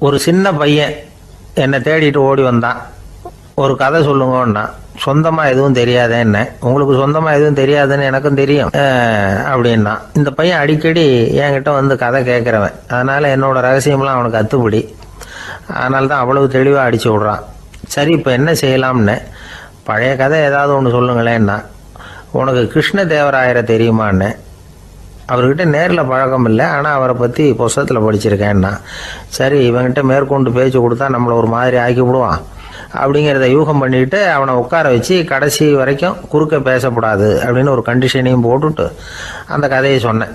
ஒரு சின்ன பையன் என்னை தேடிட்டு ஓடி வந்தான். ஒரு கதை சொல்லுங்கன்னா, சொந்தமாக எதுவும் தெரியாதே என்ன, உங்களுக்கு சொந்தமாக எதுவும் தெரியாதுன்னு எனக்கும் தெரியும் அப்படின்னா. இந்த பையன் அடிக்கடி என்கிட்ட வந்து கதை கேட்குறவன், அதனால் என்னோட ரகசியம்லாம் அவனுக்கு அத்துப்படி. அதனால தான் அவ்வளவு தெளிவாக அடித்து விட்றான். சரி, இப்போ என்ன செய்யலாம்னு, பழைய கதை ஏதாவது ஒன்று சொல்லுங்களேன்னா. உனக்கு கிருஷ்ணதேவராயரை தெரியுமான்னு. அவர்கிட்ட நேரில் பழக்கம் இல்லை, ஆனால் அவரை பற்றி புஸ்தகத்தில் படிச்சிருக்கேன்னா. சரி, இவன்கிட்ட மேற்கொண்டு பேச்சு கொடுத்தா நம்மளை ஒரு மாதிரி ஆக்கி விடுவான் அப்படிங்கிறத யூகம் பண்ணிட்டு அவனை உட்கார வச்சு கடைசி வரைக்கும் குறுக்க பேசக்கூடாது அப்படின்னு ஒரு கண்டிஷனையும் போட்டுட்டு அந்த கதையை சொன்னேன்.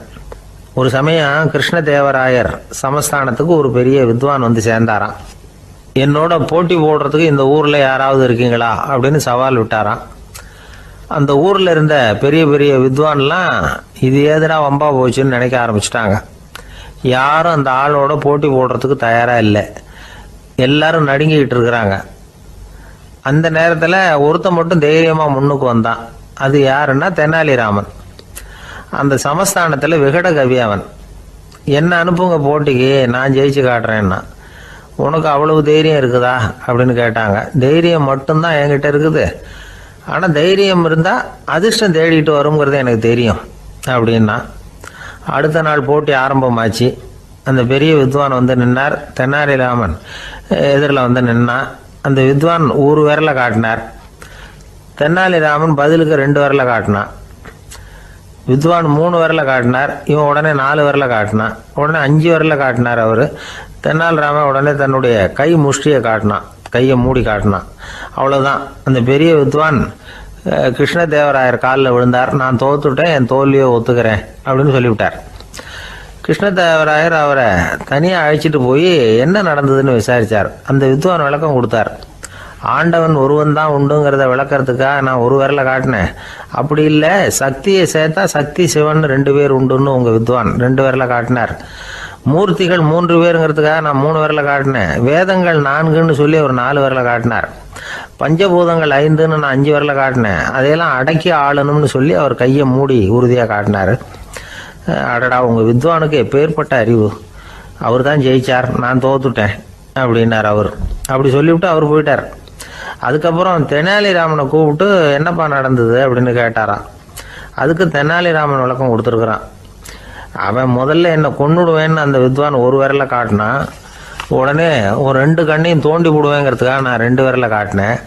ஒரு சமயம் கிருஷ்ணதேவராயர் சமஸ்தானத்துக்கு ஒரு பெரிய வித்வான் வந்து சேர்ந்தாராம். என்னோட போட்டி போடுறதுக்கு இந்த ஊரில் யாராவது இருக்கீங்களா அப்படின்னு சவால் விட்டாராம். அந்த ஊரில் இருந்த பெரிய பெரிய வித்வான்லாம் இது ஏதுடா வம்பா போச்சுன்னு நினைக்க ஆரம்பிச்சிட்டாங்க. யாரும் அந்த ஆளோட போட்டி போடுறதுக்கு தயாராக இல்லை. எல்லாரும் நடுங்கிக்கிட்டு இருக்கிறாங்க. அந்த நேரத்தில் ஒருத்தன் மட்டும் தைரியமாக முன்னுக்கு வந்தான். அது யாருன்னா தெனாலிராமன். அந்த சமஸ்தானத்தில் விகட கவி அவன். என்ன அனுப்புங்க போட்டிக்கு, நான் ஜெயிச்சு காட்டுறேன்னா. உனக்கு அவ்வளவு தைரியம் இருக்குதா அப்படின்னு கேட்டாங்க. தைரியம் மட்டும்தான் என்கிட்ட இருக்குது, ஆனால் தைரியம் இருந்தால் அதிர்ஷ்டம் தேடிட்டு வருங்கிறது எனக்கு தெரியும் அப்படின்னா. அடுத்த நாள் போட்டி ஆரம்பமாச்சு. அந்த பெரிய வித்வான் வந்து நின்னார். தெனாலிராமன் எதிரில் வந்து நின்னான். அந்த வித்வான் ஒரு விரலை காட்டினார். தெனாலிராமன் பதிலுக்கு 2 விரலை காட்டினான். வித்வான் 3 விரலை காட்டினார். இவன் உடனே 4 விரலை காட்டினான். உடனே 5 விரலை காட்டினார் அவர். தெனாலிராமன் உடனே தன்னுடைய கை முஷ்டியை காட்டினான், கையை மூடி காட்டினான். அவ்வளோதான். அந்த பெரிய வித்வான் கிருஷ்ணதேவராயர் காலில் விழுந்தார். நான் தோத்துட்டேன், என் தோல்வியை ஒத்துக்கிறேன் அப்படின்னு சொல்லிவிட்டார். கிருஷ்ணதேவராயர் அவரை தனியாக அழைச்சிட்டு போய் என்ன நடந்ததுன்னு விசாரித்தார். அந்த வித்வான் விளக்கம் கொடுத்தார். ஆண்டவன் ஒருவன் தான் உண்டுங்கிறத விளக்கிறதுக்காக நான் ஒரு விரலை காட்டினேன். அப்படி இல்லை, சக்தியை சேர்த்தா சக்தி சிவன் 2 பேர் உண்டுன்னு உங்கள் வித்வான் 2 விரலை காட்டினார். மூர்த்திகள் 3 பேருங்கிறதுக்காக நான் 3 விரலை காட்டினேன். வேதங்கள் 4ன்னு சொல்லி ஒரு 4 விரலை காட்டினார். பஞ்சபூதங்கள் 5ன்னு நான் 5 விரலை காட்டினேன். அதையெல்லாம் அடக்கி ஆளணும்னு சொல்லி அவர் கையை மூடி உறுதியாக காட்டினார். அடடா, உங்கள் வித்வானுக்கு எப்பேற்பட்ட அறிவு, அவர் தான் ஜெயிச்சார், நான் தோத்துட்டேன் அப்படின்னார் அவர். அப்படி சொல்லிவிட்டு அவர் போயிட்டார். அதுக்கப்புறம் தெனாலிராமனை கூப்பிட்டு என்னப்பா நடந்தது அப்படின்னு கேட்டாராம். அதுக்கு தெனாலிராமன் விளக்கம் கொடுத்துருக்குறான். அவன் முதல்ல என்னை கொன்னுடுவேன்னு அந்த வித்வான் ஒரு விரலை காட்டினான். உடனே ஒரு 2 கண்ணையும் தோண்டி போடுவேங்கிறதுக்காக நான் 2 விரலை காட்டினேன்.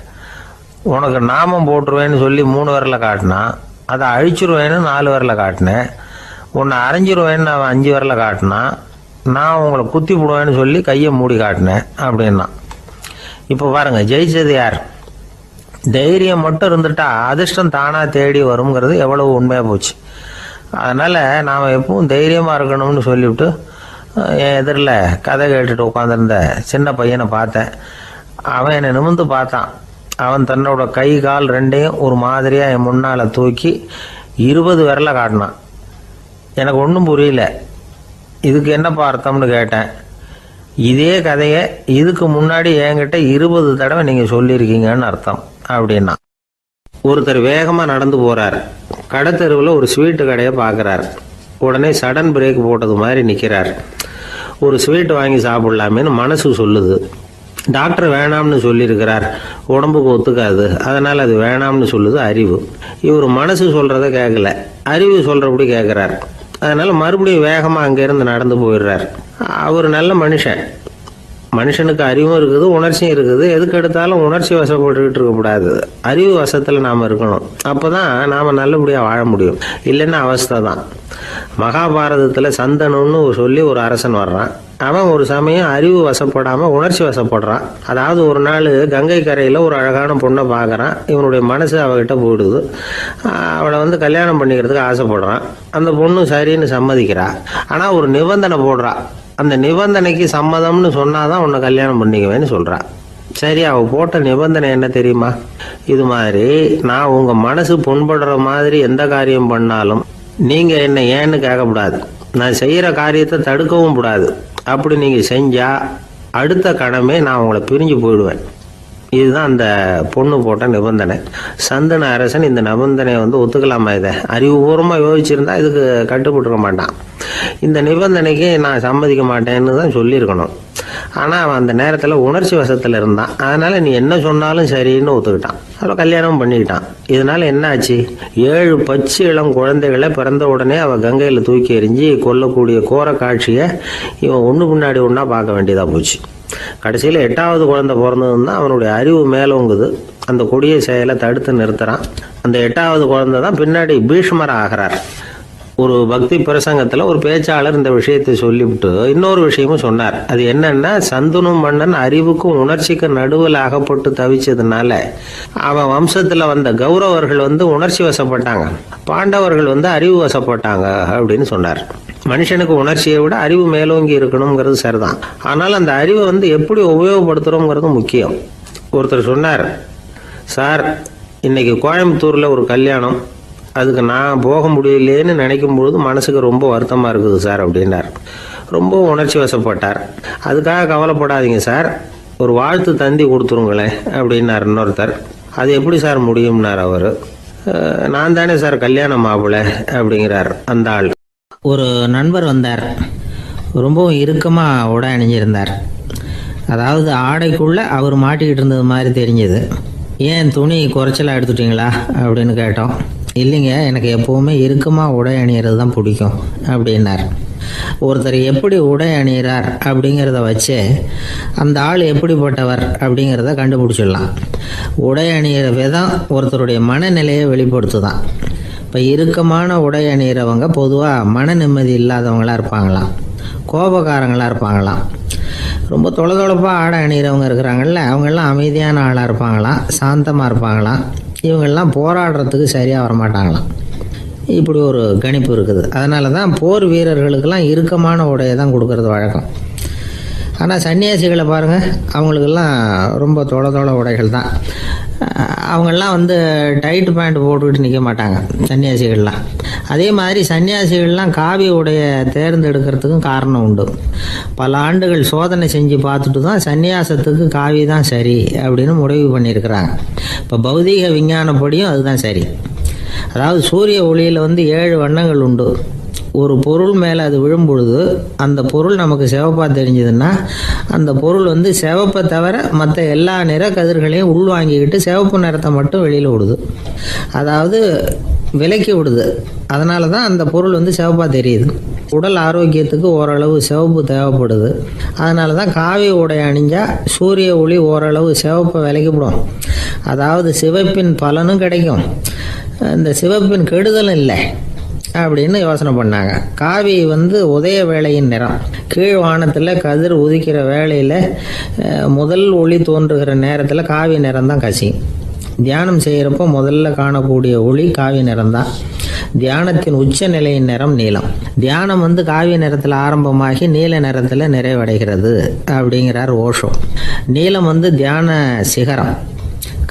உனக்கு நாமம் போட்டுருவேன்னு சொல்லி 3 விரலை காட்டினான். அதை அழிச்சிருவேன்னு 4 விரலை காட்டினேன். உன்னை அரைஞ்சிருவேன்னு அவன் 5 விரலை காட்டினான். நான் உங்களை குத்தி போடுவேன்னு சொல்லி கையை மூடி காட்டினேன் அப்படின்னா. இப்போ பாருங்க, ஜெயிச்சது யார்? தைரியம் மட்டும் இருந்துட்டா அதிர்ஷ்டம் தானாக தேடி வருங்கிறது எவ்வளவு உண்மையாக போச்சு. அதனால் நாம் எப்பவும் தைரியமாக இருக்கணும்னு சொல்லிவிட்டு என் எதிரில் கதை கேட்டுட்டு உட்காந்துருந்த சின்ன பையனை பார்த்தேன். அவன் என்னை நிமிர்ந்து பார்த்தான். அவன் தன்னோட கை கால் 2ஐயும் ஒரு மாதிரியாக என் முன்னால் தூக்கி 20 விரலை காட்டினான். எனக்கு ஒன்றும் புரியல. இதுக்கு என்னப்பா அர்த்தம்னு கேட்டேன். இதே கதையை இதுக்கு முன்னாடி என்கிட்ட 20 தடவை நீங்கள் சொல்லியிருக்கீங்கன்னு அர்த்தம் அப்படின்னா. ஒருத்தர் வேகமாக நடந்து போகிறார். கடைத்தெருவில் ஒரு ஸ்வீட்டு கடையை பார்க்குறார். உடனே சடன் பிரேக் போட்டது மாதிரி நிற்கிறார். ஒரு ஸ்வீட் வாங்கி சாப்பிட்லாமேன்னு மனசு சொல்லுது. டாக்டர் வேணாம்னு சொல்லியிருக்கிறார், உடம்புக்கு ஒத்துக்காது, அதனால் அது வேணாம்னு சொல்லுது அறிவு. இவர் மனசு சொல்கிறத கேட்கல, அறிவு சொல்கிறபடி கேட்குறார். அதனால் மறுபடியும் வேகமாக அங்கேருந்து நடந்து போயிடுறார். அவர் நல்ல மனுஷன். மனுஷனுக்கு அறிவும் இருக்குது, உணர்ச்சியும் இருக்குது. எதுக்கு எடுத்தாலும் உணர்ச்சி வசப்பட்டுக்கிட்டு இருக்கக்கூடாது, அறிவு வசத்தில் நாம் இருக்கணும். அப்போ தான் நாம் நல்லபடியாக வாழ முடியும். இல்லைன்னா அவஸ்தை தான். மகாபாரதத்தில் சந்தனுன்னு சொல்லி ஒரு அரசன் வர்றான். அவன் ஒரு சமயம் அறிவு வசப்படாமல் உணர்ச்சி வசப்படுறான். அதாவது ஒரு நாள் கங்கை கரையில் ஒரு அழகான பொண்ணை பார்க்குறான். இவனுடைய மனசு அவகிட்ட போயிடுது. அவளை வந்து கல்யாணம் பண்ணிக்கிறதுக்கு ஆசைப்படுறான். அந்த பொண்ணு சரின்னு சம்மதிக்கிறா. ஆனால் ஒரு நிபந்தனை போடுறா. அந்த நிபந்தனைக்கு சம்மதம்னு சொன்னாதான் உன்னை கல்யாணம் பண்ணிக்குவேன்னு சொல்றா. சரி, அவ போட்ட நிபந்தனை என்ன தெரியுமா? இது மாதிரி நான் உங்க மனசு புண்படுற மாதிரி எந்த காரியம் பண்ணாலும் நீங்க என்ன ஏன்னு கேட்கக்கூடாது, நான் செய்யற காரியத்தை தடுக்கவும் கூடாது. அப்படி நீங்க செஞ்சா அடுத்த கணமே நான் உங்களை பிரிஞ்சு போயிடுவேன். இதுதான் அந்த பொண்ணு போட்ட நிபந்தனை. சந்தன அரசன் இந்த நிபந்தனையை ஒத்துக்கலாமா? இதை அறிவுபூர்வமாக யோசிச்சிருந்தா இதுக்கு கட்டுப்பட்டுருக்க மாட்டான். இந்த நிபந்தனைக்கு நான் சம்மதிக்க மாட்டேன்னு தான் சொல்லியிருக்கணும். ஆனால் அவன் அந்த நேரத்தில் உணர்ச்சி வசத்தில் இருந்தான். அதனால் நீ என்ன சொன்னாலும் சரின்னு ஒத்துக்கிட்டான். அப்புறம் கல்யாணம் பண்ணிக்கிட்டான். இதனால் என்ன ஆச்சு? 7 பச்சை இளம் குழந்தைகளை பிறந்த உடனே அவள் கங்கையில் தூக்கி எறிஞ்சி கொல்லக்கூடிய கோர காட்சியை இவன் ஒன்று பின்னாடி ஒன்றா பார்க்க வேண்டியதாக போச்சு. கடைசியில் 8வது குழந்தை பிறந்ததுன்னா அவனுடைய அறிவு மேலோங்குது. அந்த கொடிய செயலை தடுத்து நிறுத்துறான். அந்த 8வது குழந்தை தான் பின்னாடி பீஷ்மர் ஆகிறார். ஒரு பக்தி பிரசங்கத்தில் ஒரு பேச்சாளர் இந்த விஷயத்தை சொல்லிவிட்டு இன்னொரு விஷயமும் சொன்னார். அது என்னன்னா, சந்தனும் மன்னன் அறிவுக்கும் உணர்ச்சிக்கும் நடுவில் அகப்பட்டு தவிச்சதுனால அவன் வம்சத்தில் வந்த கௌரவர்கள் உணர்ச்சி வசப்பட்டாங்க, பாண்டவர்கள் அறிவு வசப்பட்டாங்க அப்படின்னு சொன்னார். மனுஷனுக்கு உணர்ச்சியை விட அறிவு மேலோங்கி இருக்கணுங்கிறது சரிதான். ஆனால் அந்த அறிவை எப்படி உபயோகப்படுத்துகிறோங்கிறது முக்கியம். ஒருத்தர் சொன்னார், சார் இன்னைக்கு கோயம்புத்தூரில் ஒரு கல்யாணம், அதுக்கு நான் போக முடியலேன்னு நினைக்கும் பொழுது மனசுக்கு ரொம்ப வருத்தமாக இருக்குது சார் அப்படின்னார். ரொம்ப உணர்ச்சி வசப்பட்டார். அதுக்காக கவலைப்படாதீங்க சார், ஒரு வாழ்த்து தந்தி கொடுத்துருங்களேன் அப்படின்னார் இன்னொருத்தர். அது எப்படி சார் முடியும்னார் அவர். நான் தானே சார் கல்யாண மாப்பிள்ளை அப்படிங்கிறார் அந்த ஆள். ஒரு நண்பர் வந்தார். ரொம்பவும் இறுக்கமாக உடை அணிஞ்சிருந்தார். அதாவது ஆடைக்குள்ளே அவர் மாட்டிக்கிட்டு இருந்தது மாதிரி தெரிஞ்சது. ஏன் துணி குறைச்சலாக எடுத்துட்டிங்களா அப்படின்னு கேட்டோம். இல்லைங்க, எனக்கு எப்போவுமே இறுக்கமாக உடை அணிகிறது தான் பிடிக்கும் அப்படின்னார். ஒருத்தர் எப்படி உடை அணிகிறார் அப்படிங்கிறத வச்சு அந்த ஆள் எப்படிப்பட்டவர் அப்படிங்கிறத கண்டுபிடிச்சிடலாம். உடை அணிகிற விதம் ஒருத்தருடைய மனநிலையை வெளிப்படுத்துதான். இப்போ இறுக்கமான உடை அணிகிறவங்க பொதுவாக மன நிம்மதி இல்லாதவங்களாக இருப்பாங்களாம், கோபக்காரங்களாக இருப்பாங்களாம். ரொம்ப தொலைதொலைப்பாக ஆடை அணிகிறவங்க இருக்கிறாங்கல்ல, அவங்கெல்லாம் அமைதியான ஆளாக இருப்பாங்களாம், சாந்தமாக இருப்பாங்களாம். இவங்கெல்லாம் போராடுறதுக்கு சரியாக வரமாட்டாங்களாம். இப்படி ஒரு கணிப்பு இருக்குது. அதனால தான் போர் வீரர்களுக்கெல்லாம் இறுக்கமான உடையை தான் கொடுக்கறது வழக்கம். ஆனால் சன்னியாசிகளை பாருங்கள், அவங்களுக்கெல்லாம் ரொம்ப தொலை உடைகள் தான். அவங்கெல்லாம் டைட் பேண்ட் போட்டுக்கிட்டு நிற்க மாட்டாங்க சன்னியாசிகள்லாம். அதே மாதிரி சன்னியாசிகள்லாம் காவி உடையை தேர்ந்தெடுக்கிறதுக்கும் காரணம் உண்டு. பல ஆண்டுகள் சோதனை செஞ்சு பார்த்துட்டு தான் சன்னியாசத்துக்கு காவி தான் சரி அப்படின்னு முடிவு பண்ணியிருக்கிறாங்க. இப்போ பௌதீக விஞ்ஞானப்படியும் அதுதான் சரி. அதாவது சூரிய ஒளியில் 7 வண்ணங்கள் உண்டு. ஒரு பொருள் மேலே அது விழும்பொழுது அந்த பொருள் நமக்கு சிவப்பாக தெரிஞ்சதுன்னா அந்த பொருள் சிவப்பை தவிர மற்ற எல்லா நிற கதிர்களையும் உள்வாங்கிக்கிட்டு சிவப்பு நிறத்தை மட்டும் வெளியில் விடுது. அதாவது விலக்கி விடுது. அதனால தான் அந்த பொருள் சிவப்பாக தெரியுது. உடல் ஆரோக்கியத்துக்கு ஓரளவு சிவப்பு தேவைப்படுது. அதனால தான் காவி உடை அணிஞ்சால் சூரிய ஒளி ஓரளவு சிவப்பை விலக்கிவிடும். அதாவது சிவப்பின் பலனும் கிடைக்கும், இந்த சிவப்பின் கெடுதலும் இல்லை அப்படின்னு யோசனை பண்ணாங்க. காவி உதய வேளையின் நிறம். கீழ் வானத்தில் கதிர் உதிக்கிற வேளையில் முதல் ஒளி தோன்றுகிற நேரத்தில் காவி நிறம் தான் கசியும். தியானம் செய்கிறப்போ முதல்ல காணக்கூடிய ஒளி காவி நிறம் தான். தியானத்தின் உச்ச நிலையின் நிறம் நீலம். தியானம் காவி நிறத்தில் ஆரம்பமாகி நீல நிறத்தில் நிறைவடைகிறது அப்படிங்கிறார் ஓஷோ. நீலம் தியான சிகரம்,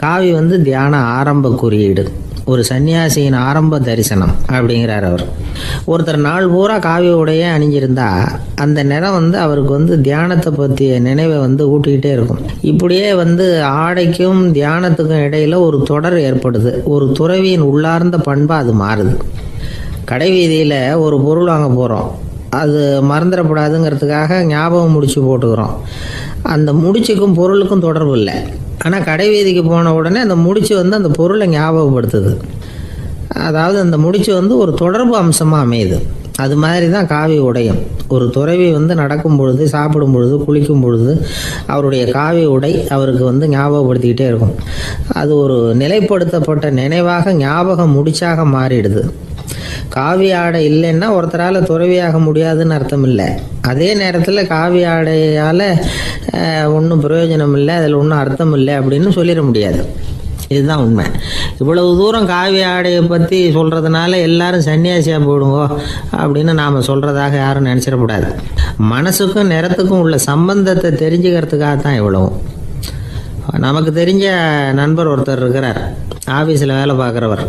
காவி தியான ஆரம்ப குறியீடு, ஒரு சன்னியாசியின் ஆரம்ப தரிசனம் அப்படிங்கிறார் அவர். ஒருத்தர் நாள் பூரா காவி உடையே அணிஞ்சிருந்தா அந்த நிறம் அவருக்கு தியானத்தை பற்றிய நினைவை ஊட்டிக்கிட்டே இருக்கும். இப்படியே ஆடைக்கும் தியானத்துக்கும் இடையில ஒரு தொடர் ஏற்படுது. ஒரு துறவியின் உள்ளார்ந்த பண்பாக அது மாறுது. கடை வீதியில் ஒரு பொருள் வாங்க போகிறோம், அது மறந்துடக்கூடாதுங்கிறதுக்காக ஞாபகம் முடிச்சு போட்டுக்கிறோம். அந்த முடிச்சுக்கும் பொருளுக்கும் தொடர்பு இல்லை. ஆனால் கடை வீதிக்கு போன உடனே அந்த முடிச்சு அந்த பொருளை ஞாபகப்படுத்துது. அதாவது அந்த முடிச்சு ஒரு தொடர்பு அம்சமாக அமையுது. அது மாதிரி தான் காவி உடையும். ஒரு துறவி நடக்கும் பொழுது, சாப்பிடும் பொழுது, குளிக்கும் பொழுது அவருடைய காவி உடை அவருக்கு ஞாபகப்படுத்திக்கிட்டே இருக்கும். அது ஒரு நிலைப்படுத்தப்பட்ட நினைவாக ஞாபக முடிச்சாக மாறிடுது. காவி ஆடை இல்லைன்னா ஒருத்தரால் துறவியாக முடியாதுன்னு அர்த்தம் இல்லை. அதே நேரத்தில் காவி ஆடையால் ஒன்றும் பிரயோஜனம் இல்லை, அதில் ஒன்றும் அர்த்தம் இல்லை அப்படின்னு சொல்லிட முடியாது. இதுதான் உண்மை. இவ்வளவு தூரம் காவி ஆடையை பற்றி சொல்கிறதுனால எல்லாரும் சன்னியாசியாக போயிடுங்கோ அப்படின்னு நாம் சொல்கிறதாக யாரும் நினச்சிடக்கூடாது. மனசுக்கும் நிறத்துக்கும் உள்ள சம்பந்தத்தை தெரிஞ்சுக்கிறதுக்காக தான் இவ்வளவும். நமக்கு தெரிஞ்ச நண்பர் ஒருத்தர் இருக்கிறார், ஆஃபீஸில் வேலை பார்க்குறவர்.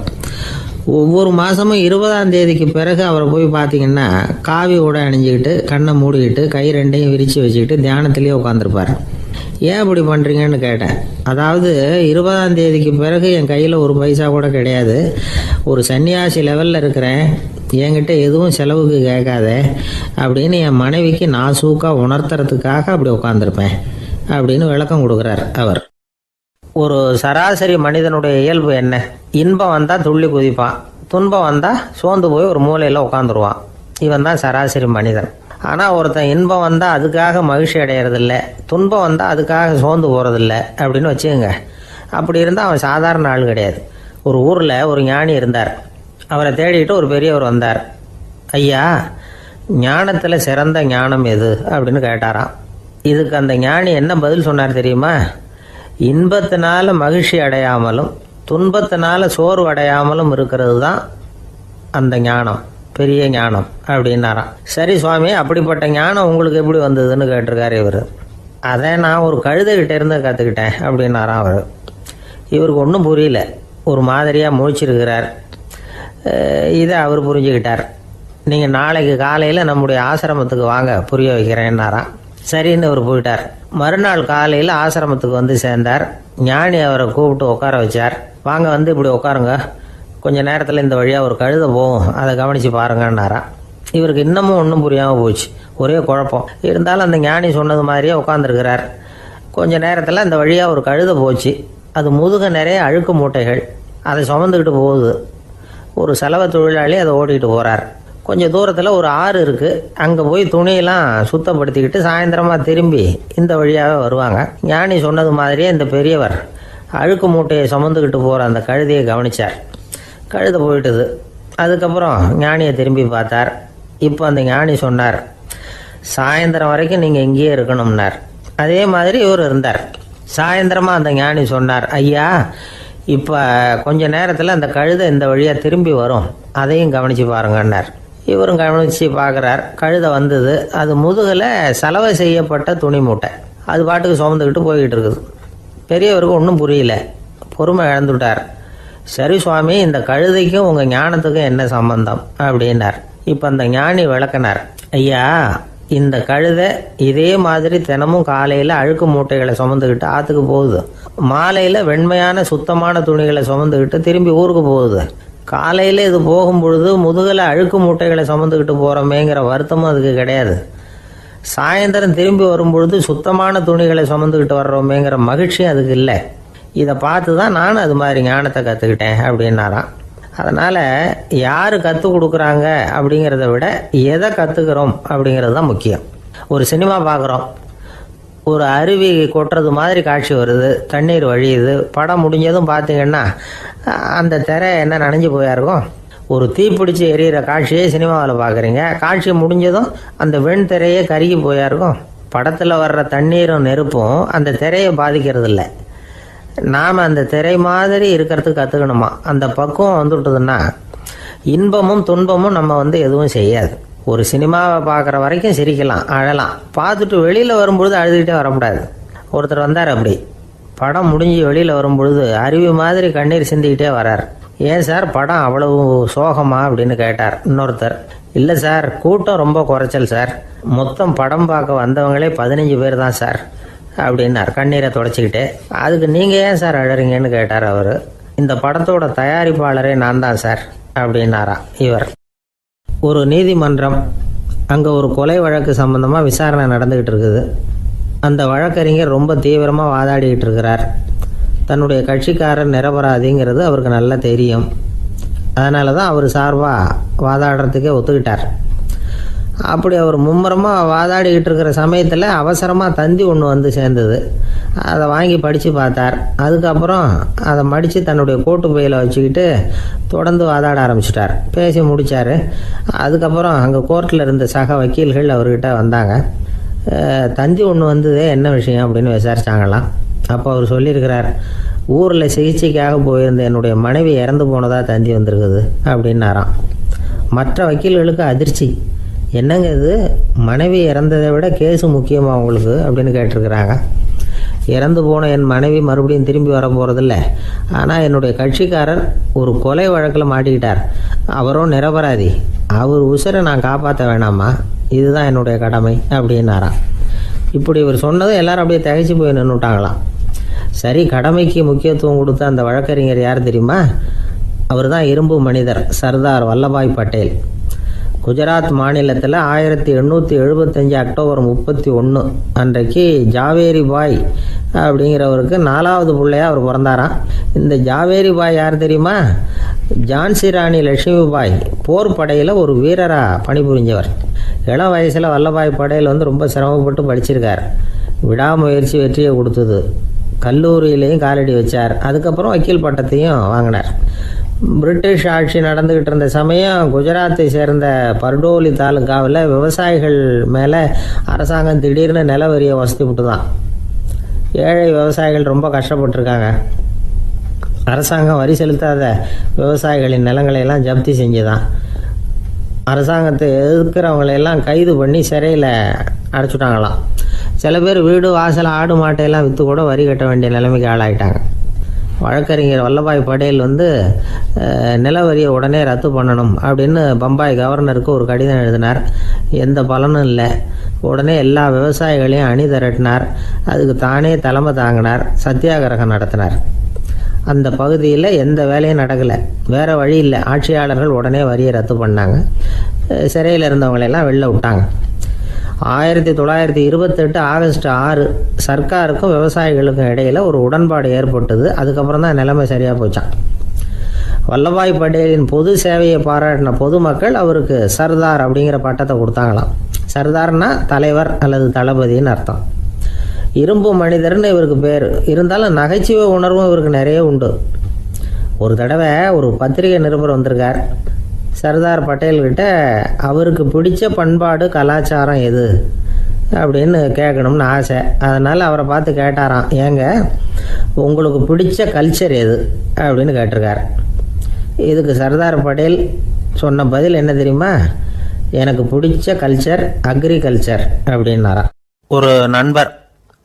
ஒவ்வொரு மாதமும் 20ஆம் தேதிக்கு பிறகு அவரை போய் பார்த்தீங்கன்னா காவி உடை அணிஞ்சிக்கிட்டு கண்ணை மூடிக்கிட்டு கை ரெண்டையும் விரித்து வச்சுக்கிட்டு தியானத்திலேயே உட்காந்துருப்பார். ஏன் இப்படி பண்ணுறீங்கன்னு கேட்டேன். அதாவது 20ஆம் தேதிக்கு பிறகு என் கையில் ஒரு பைசா கூட கிடையாது, ஒரு சன்னியாசி லெவலில் இருக்கிறேன், என்கிட்ட எதுவும் செலவுக்கு கேட்காத அப்படின்னு என் மனைவிக்கு நான் சூக்காக உணர்த்துறதுக்காக அப்படி உட்காந்துருப்பேன் அப்படின்னு விளக்கம் கொடுக்குறார் அவர். ஒரு சராசரி மனிதனுடைய இயல்பு என்ன? இன்பம் வந்தால் துள்ளி குதிப்பான், துன்பம் வந்தால் சோர்ந்து போய் ஒரு மூலையில் உட்காந்துருவான். இவன் தான் சராசரி மனிதன். ஆனால் ஒருத்தன் இன்பம் வந்தால் அதுக்காக மகிழ்ச்சி அடையிறதில்ல, துன்பம் வந்தால் அதுக்காக சோர்ந்து போகிறதில்ல அப்படின்னு வச்சுக்கோங்க. அப்படி இருந்தால் அவன் சாதாரண ஆள் கிடையாது. ஒரு ஊரில் ஒரு ஞானி இருந்தார். அவரை தேடிட்டு ஒரு பெரியவர் வந்தார். ஐயா, ஞானத்தில் சிறந்த ஞானம் எது அப்படின்னு கேட்டாராம். இதுக்கு அந்த ஞானி என்ன பதில் சொன்னார் தெரியுமா? இன்பத்தினால மகிழ்ச்சி அடையாமலும் துன்பத்தினால சோர்வு அடையாமலும் இருக்கிறது தான் அந்த ஞானம், பெரிய ஞானம் அப்படின்னாராம். சரி சுவாமி, அப்படிப்பட்ட ஞானம் உங்களுக்கு எப்படி வந்ததுன்னு கேட்டிருக்காரு இவர். அதை நான் ஒரு கழுதைகிட்ட இருந்து கற்றுக்கிட்டேன் அப்படின்னாராம் அவர். இவருக்கு ஒன்றும் புரியல, ஒரு மாதிரியாக முழிச்சிருக்கிறார். இதை அவர் புரிஞ்சுக்கிட்டார். நீங்கள் நாளைக்கு காலையில் நம்முடைய ஆசிரமத்துக்கு வாங்க, புரிய வைக்கிறேன்னாராம். சரின்னு அவர் போயிட்டார். மறுநாள் காலையில் ஆசிரமத்துக்கு வந்து சேர்ந்தார். ஞானி அவரை கூப்பிட்டு உட்கார வச்சார். வாங்க, வந்து இப்படி உட்காருங்க, கொஞ்ச நேரத்தில் இந்த வழியாக ஒரு கழுதை போகும், அதை கவனித்து பாருங்கன்னாராம். இவருக்கு இன்னமும் ஒன்றும் புரியாமல் போச்சு, ஒரே குழப்பம். இருந்தாலும் அந்த ஞானி சொன்னது மாதிரியே உட்காந்துருக்கிறார். கொஞ்ச நேரத்தில் அந்த வழியாக ஒரு கழுதை போச்சு. அது முதுக நிறைய அழுக்கு மூட்டைகள், அதை சுமந்துக்கிட்டு போகுது. ஒரு சலவை தொழிலாளி அதை ஓட்டிகிட்டு போகிறார். கொஞ்சம் தூரத்தில் ஒரு ஆறு இருக்குது. அங்கே போய் துணியெல்லாம் சுத்தப்படுத்திக்கிட்டு சாயந்தரமாக திரும்பி இந்த வழியாகவே வருவாங்க. ஞானி சொன்னது மாதிரியே இந்த பெரியவர் அழுக்கு மூட்டையை சுமந்துக்கிட்டு போகிற அந்த கழுதையை கவனித்தார். கழுதை போயிட்டுது. அதுக்கப்புறம் ஞானியை திரும்பி பார்த்தார். இப்போ அந்த ஞானி சொன்னார், சாயந்தரம் வரைக்கும் நீங்கள் இங்கேயே இருக்கணும்னார். அதே மாதிரி இவர் இருந்தார். சாயந்தரமாக அந்த ஞானி சொன்னார், ஐயா, இப்போ கொஞ்ச நேரத்தில் அந்த கழுதை இந்த வழியாக திரும்பி வரும், அதையும் கவனித்து பாருங்கன்னார். இவரும் கவனித்து பார்க்குறார். கழுதை வந்தது. அது முதுகில் சலவை செய்யப்பட்ட துணி மூட்டை, அது பாட்டுக்கு சுமந்துக்கிட்டு போய்கிட்டு இருக்குது. பெரியவருக்கு ஒன்றும் புரியல, பொறுமை இழந்துட்டார். சரி சுவாமி, இந்த கழுதைக்கும் உங்கள் ஞானத்துக்கும் என்ன சம்பந்தம் அப்படின்னார். இப்போ அந்த ஞானி விளக்கினார். ஐயா, இந்த கழுதை இதே மாதிரி தினமும் காலையில் அழுக்கு மூட்டைகளை சுமந்துக்கிட்டு ஆற்றுக்கு போகுது, மாலையில் வெண்மையான சுத்தமான துணிகளை சுமந்துக்கிட்டு திரும்பி ஊருக்கு போகுது. காலையில் இது போகும்பொழுது முதுகில் அழுக்கு மூட்டைகளை சுமந்துக்கிட்டு போகிறோமேங்கிற வருத்தமும் அதுக்கு கிடையாது. சாயந்தரம் திரும்பி வரும்பொழுது சுத்தமான துணிகளை சுமந்துக்கிட்டு வர்றோமேங்கிற மகிழ்ச்சியும் அதுக்கு இல்லை. இதை பார்த்து தான் நான் அது மாதிரி ஞானத்தை கற்றுக்கிட்டேன் அப்படின்னாராம். அதனால் யார் கற்றுக் கொடுக்குறாங்க அப்படிங்கிறத விட எதை கற்றுக்கிறோம் அப்படிங்கிறது தான் முக்கியம். ஒரு சினிமா பார்க்குறோம், ஒரு அருவி கொட்டுறது மாதிரி காட்சி வருது, தண்ணீர் வழியுது. படம் முடிஞ்சதும் பார்த்தீங்கன்னா அந்த திரை என்ன நனைஞ்சு போயா இருக்கும். ஒரு தீப்பிடிச்சு எரியிற காட்சியே சினிமாவில் பார்க்குறீங்க, காட்சி முடிஞ்சதும் அந்த வெண் திரையே கருகி போயா இருக்கும். படத்தில் வர்ற தண்ணீரும் நெருப்பும் அந்த திரையை பாதிக்கிறது இல்லை. நாம் அந்த திரை மாதிரி இருக்கிறதுக்கு கற்றுக்கணுமா. அந்த பக்குவம் வந்துவிட்டதுன்னா இன்பமும் துன்பமும் நம்ம எதுவும் செய்யாது. ஒரு சினிமாவை பார்க்குற வரைக்கும் சிரிக்கலாம், அழலாம். பார்த்துட்டு வெளியில் வரும்பொழுது அழுதுகிட்டே வரக்கூடாது. ஒருத்தர் வந்தார், அப்படி படம் முடிஞ்சு வெளியில் வரும்பொழுது அருவி மாதிரி கண்ணீர் சிந்திக்கிட்டே வரார். ஏன் சார், படம் அவ்வளவு சோகமா அப்படின்னு கேட்டார். இன்னொருத்தர், இல்லை சார், கூட்டம் ரொம்ப குறைச்சல் சார், மொத்தம் படம் பார்க்க வந்தவங்களே 15 பேர் தான் சார் அப்படின்னார் கண்ணீரை தொடச்சிக்கிட்டே. அதுக்கு நீங்கள் ஏன் சார் அழறீங்கன்னு கேட்டார் அவர். இந்த படத்தோட தயாரிப்பாளரே நான் தான் சார் அப்படின்னாரா இவர். ஒரு நீதிமன்றம், அங்கே ஒரு கொலை வழக்கு சம்பந்தமாக விசாரணை நடந்துக்கிட்டு இருக்குது. அந்த வழக்கறிஞர் ரொம்ப தீவிரமாக வாதாடிக்கிட்டு இருக்கிறார். தன்னுடைய கட்சிக்காரர் நிரபராதிங்கிறது அவருக்கு நல்லா தெரியும். அதனால தான் அவர் சார்பாக வாதாடுறதுக்கே ஒத்துக்கிட்டார். அப்படி அவர் மும்முரமாக வாதாடிக்கிட்டு இருக்கிற சமயத்தில் அவசரமாக தந்தி ஒன்று வந்து சேர்ந்தது. அதை வாங்கி படித்து பார்த்தார். அதுக்கப்புறம் அதை மடித்து தன்னுடைய கோட்டு பையில் வச்சுக்கிட்டு தொடர்ந்து வாதாட ஆரம்பிச்சிட்டார். பேசி முடித்தார். அதுக்கப்புறம் அங்கே கோர்ட்டில் இருந்த சக வக்கீல்கள் அவர்கிட்ட வந்தாங்க. தந்தி ஒன்று வந்ததே, என்ன விஷயம் அப்படின்னு விசாரித்தாங்களாம். அப்போ அவர் சொல்லியிருக்கிறார், ஊரில் சிகிச்சைக்காக போயிருந்த என்னுடைய மனைவி இறந்து போனதாக தந்தி வந்திருக்குது அப்படின்னாராம். மற்ற வக்கீல்களுக்கு அதிர்ச்சி. என்னங்க இது, மனைவி இறந்ததை விட கேஸு முக்கியமாக உங்களுக்கு அப்படின்னு கேட்டிருக்கிறாங்க. இறந்து போன என் மனைவி மறுபடியும் திரும்பி வர போகிறதில்ல. ஆனால் என்னுடைய கட்சிக்காரர் ஒரு கொலை வழக்கில் மாட்டிக்கிட்டார். அவரும் நிரபராதி. அவர் உசிரை நான் காப்பாற்ற வேணாமா? இதுதான் என்னுடைய கடமை அப்படின்னாராம். இப்படி இவர் சொன்னதும் எல்லாரும் அப்படியே திகைச்சு போய் நின்றுட்டாங்களாம். சரி, கடமைக்கு முக்கியத்துவம் கொடுத்த அந்த வழக்கறிஞர் யார் தெரியுமா? அவர் தான் இரும்பு மனிதர் சர்தார் வல்லபாய் பட்டேல். குஜராத் மாநிலத்தில் 1875 அக்டோபர் 31 அன்றைக்கு ஜாவேரி பாய் அப்படிங்கிறவருக்கு 4வது பிள்ளையா அவர் பிறந்தாராம். இந்த ஜாவேரி பாய் யார் தெரியுமா? ஜான்சி ராணி லட்சுமி பாய் போர் படையில் ஒரு வீரராக பணிபுரிஞ்சவர். இளம் வயசில் வல்லபாய் பட்டேல் ரொம்ப சிரமப்பட்டு படிச்சிருக்கார். விடாமுயற்சி வெற்றியை கொடுத்தது. கல்லூரியிலையும் காலடி வச்சார். அதுக்கப்புறம் வக்கீல் பட்டத்தையும் வாங்கினார். பிரிட்டிஷ் ஆட்சி நடந்துக்கிட்டு இருந்த சமயம் குஜராத்தை சேர்ந்த பர்டோலி தாலுக்காவில் விவசாயிகள் மேலே அரசாங்கம் திடீர்னு நில வரியை வசதி விட்டு தான். ஏழை விவசாயிகள் ரொம்ப கஷ்டப்பட்டுருக்காங்க. அரசாங்கம் வரி செலுத்தாத விவசாயிகளின் நிலங்களையெல்லாம் ஜப்தி செஞ்சுதான். அரசாங்கத்தை எதிர்க்கிறவங்களையெல்லாம் கைது பண்ணி சிறையில் அடைச்சுட்டாங்களாம். சில பேர் வீடு வாசல் ஆடு மாட்டையெல்லாம் விற்று கூட வரி கட்ட வேண்டிய நிலைமைக்கு ஆளாயிட்டாங்க. வழக்கறிஞர் வல்லபாய் பட்டேல் நில வரியை உடனே ரத்து பண்ணணும் அப்படின்னு பம்பாய் கவர்னருக்கு ஒரு கடிதம் எழுதினார். எந்த பலனும் இல்லை. உடனே எல்லா விவசாயிகளையும் அணி திரட்டினார். அதுக்கு தானே தலைமை தாங்கினார். சத்தியாகிரகம் நடத்தினார். அந்த பகுதியில் எந்த வேலையும் நடக்கலை. வேறு வழி இல்லை. ஆட்சியாளர்கள் உடனே வரியை ரத்து பண்ணாங்க. சிறையில் இருந்தவங்களெல்லாம் வெளில விட்டாங்க. 1928 ஆகஸ்ட் 6 சர்க்காருக்கும் விவசாயிகளுக்கும் இடையில் ஒரு உடன்பாடு ஏற்பட்டது. அதுக்கப்புறம் தான் நிலைமை சரியாக போச்சான். வல்லபாய் பட்டேலின் பொது சேவையை பாராட்டின பொதுமக்கள் அவருக்கு சர்தார் அப்படிங்கிற பட்டத்தை கொடுத்தாங்களாம். சர்தார்னா தலைவர் அல்லது தளபதின்னு அர்த்தம். இரும்பு மனிதர்னு இவருக்கு பேர். இருந்தாலும் நகைச்சுவை உணர்வும் இவருக்கு நிறைய உண்டு. ஒரு தடவை ஒரு பத்திரிகை நிருபர் வந்திருக்கார். சர்தார் பட்டேல்கிட்ட அவருக்கு பிடிச்ச பண்பாடு கலாச்சாரம் எது அப்படின்னு கேட்கணும்னு ஆசை. அதனால் அவரை பார்த்து கேட்டாராம், ஏங்க உங்களுக்கு பிடிச்ச கல்ச்சர் எது அப்படின்னு கேட்டிருக்கார். இதுக்கு சர்தார் பட்டேல் சொன்ன பதில் என்ன தெரியுமா? எனக்கு பிடிச்ச கல்ச்சர் அக்ரிகல்ச்சர் அப்படின்னாராம். ஒரு நண்பர்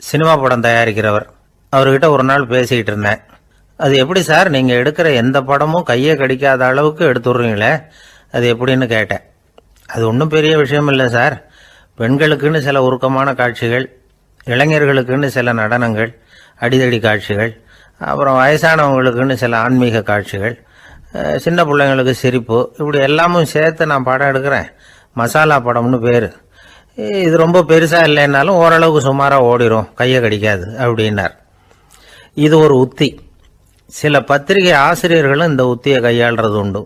சினிமா படம் தயாரிக்கிறவர். அவர்கிட்ட ஒரு நாள் பேசிக்கிட்டு இருந்தேன். அது எப்படி சார், நீங்கள் எடுக்கிற எந்த படமும் கையை கடிக்காத அளவுக்கு எடுத்துடுறீங்களே, அது எப்படின்னு கேட்டேன். அது ஒன்றும் பெரிய விஷயம் இல்லை சார். பெண்களுக்குன்னு சில உருக்கமான காட்சிகள், இளைஞர்களுக்குன்னு சில நடனங்கள், அடிதடி காட்சிகள், அப்புறம் வயசானவங்களுக்குன்னு சில ஆன்மீக காட்சிகள், சின்ன பிள்ளைங்களுக்கு சிரிப்பு, இப்படி எல்லாமும் சேர்த்து நான் படம் எடுக்கிறேன். மசாலா படம்னு பேர். இது ரொம்ப பெருசாக இல்லைன்னாலும் ஓரளவுக்கு சுமாராக ஓடிடும், கையை கடிக்காது அப்படின்னார். இது ஒரு உத்தி. சில பத்திரிகை ஆசிரியர்களும் இந்த உத்தியை கையாளுறது உண்டு.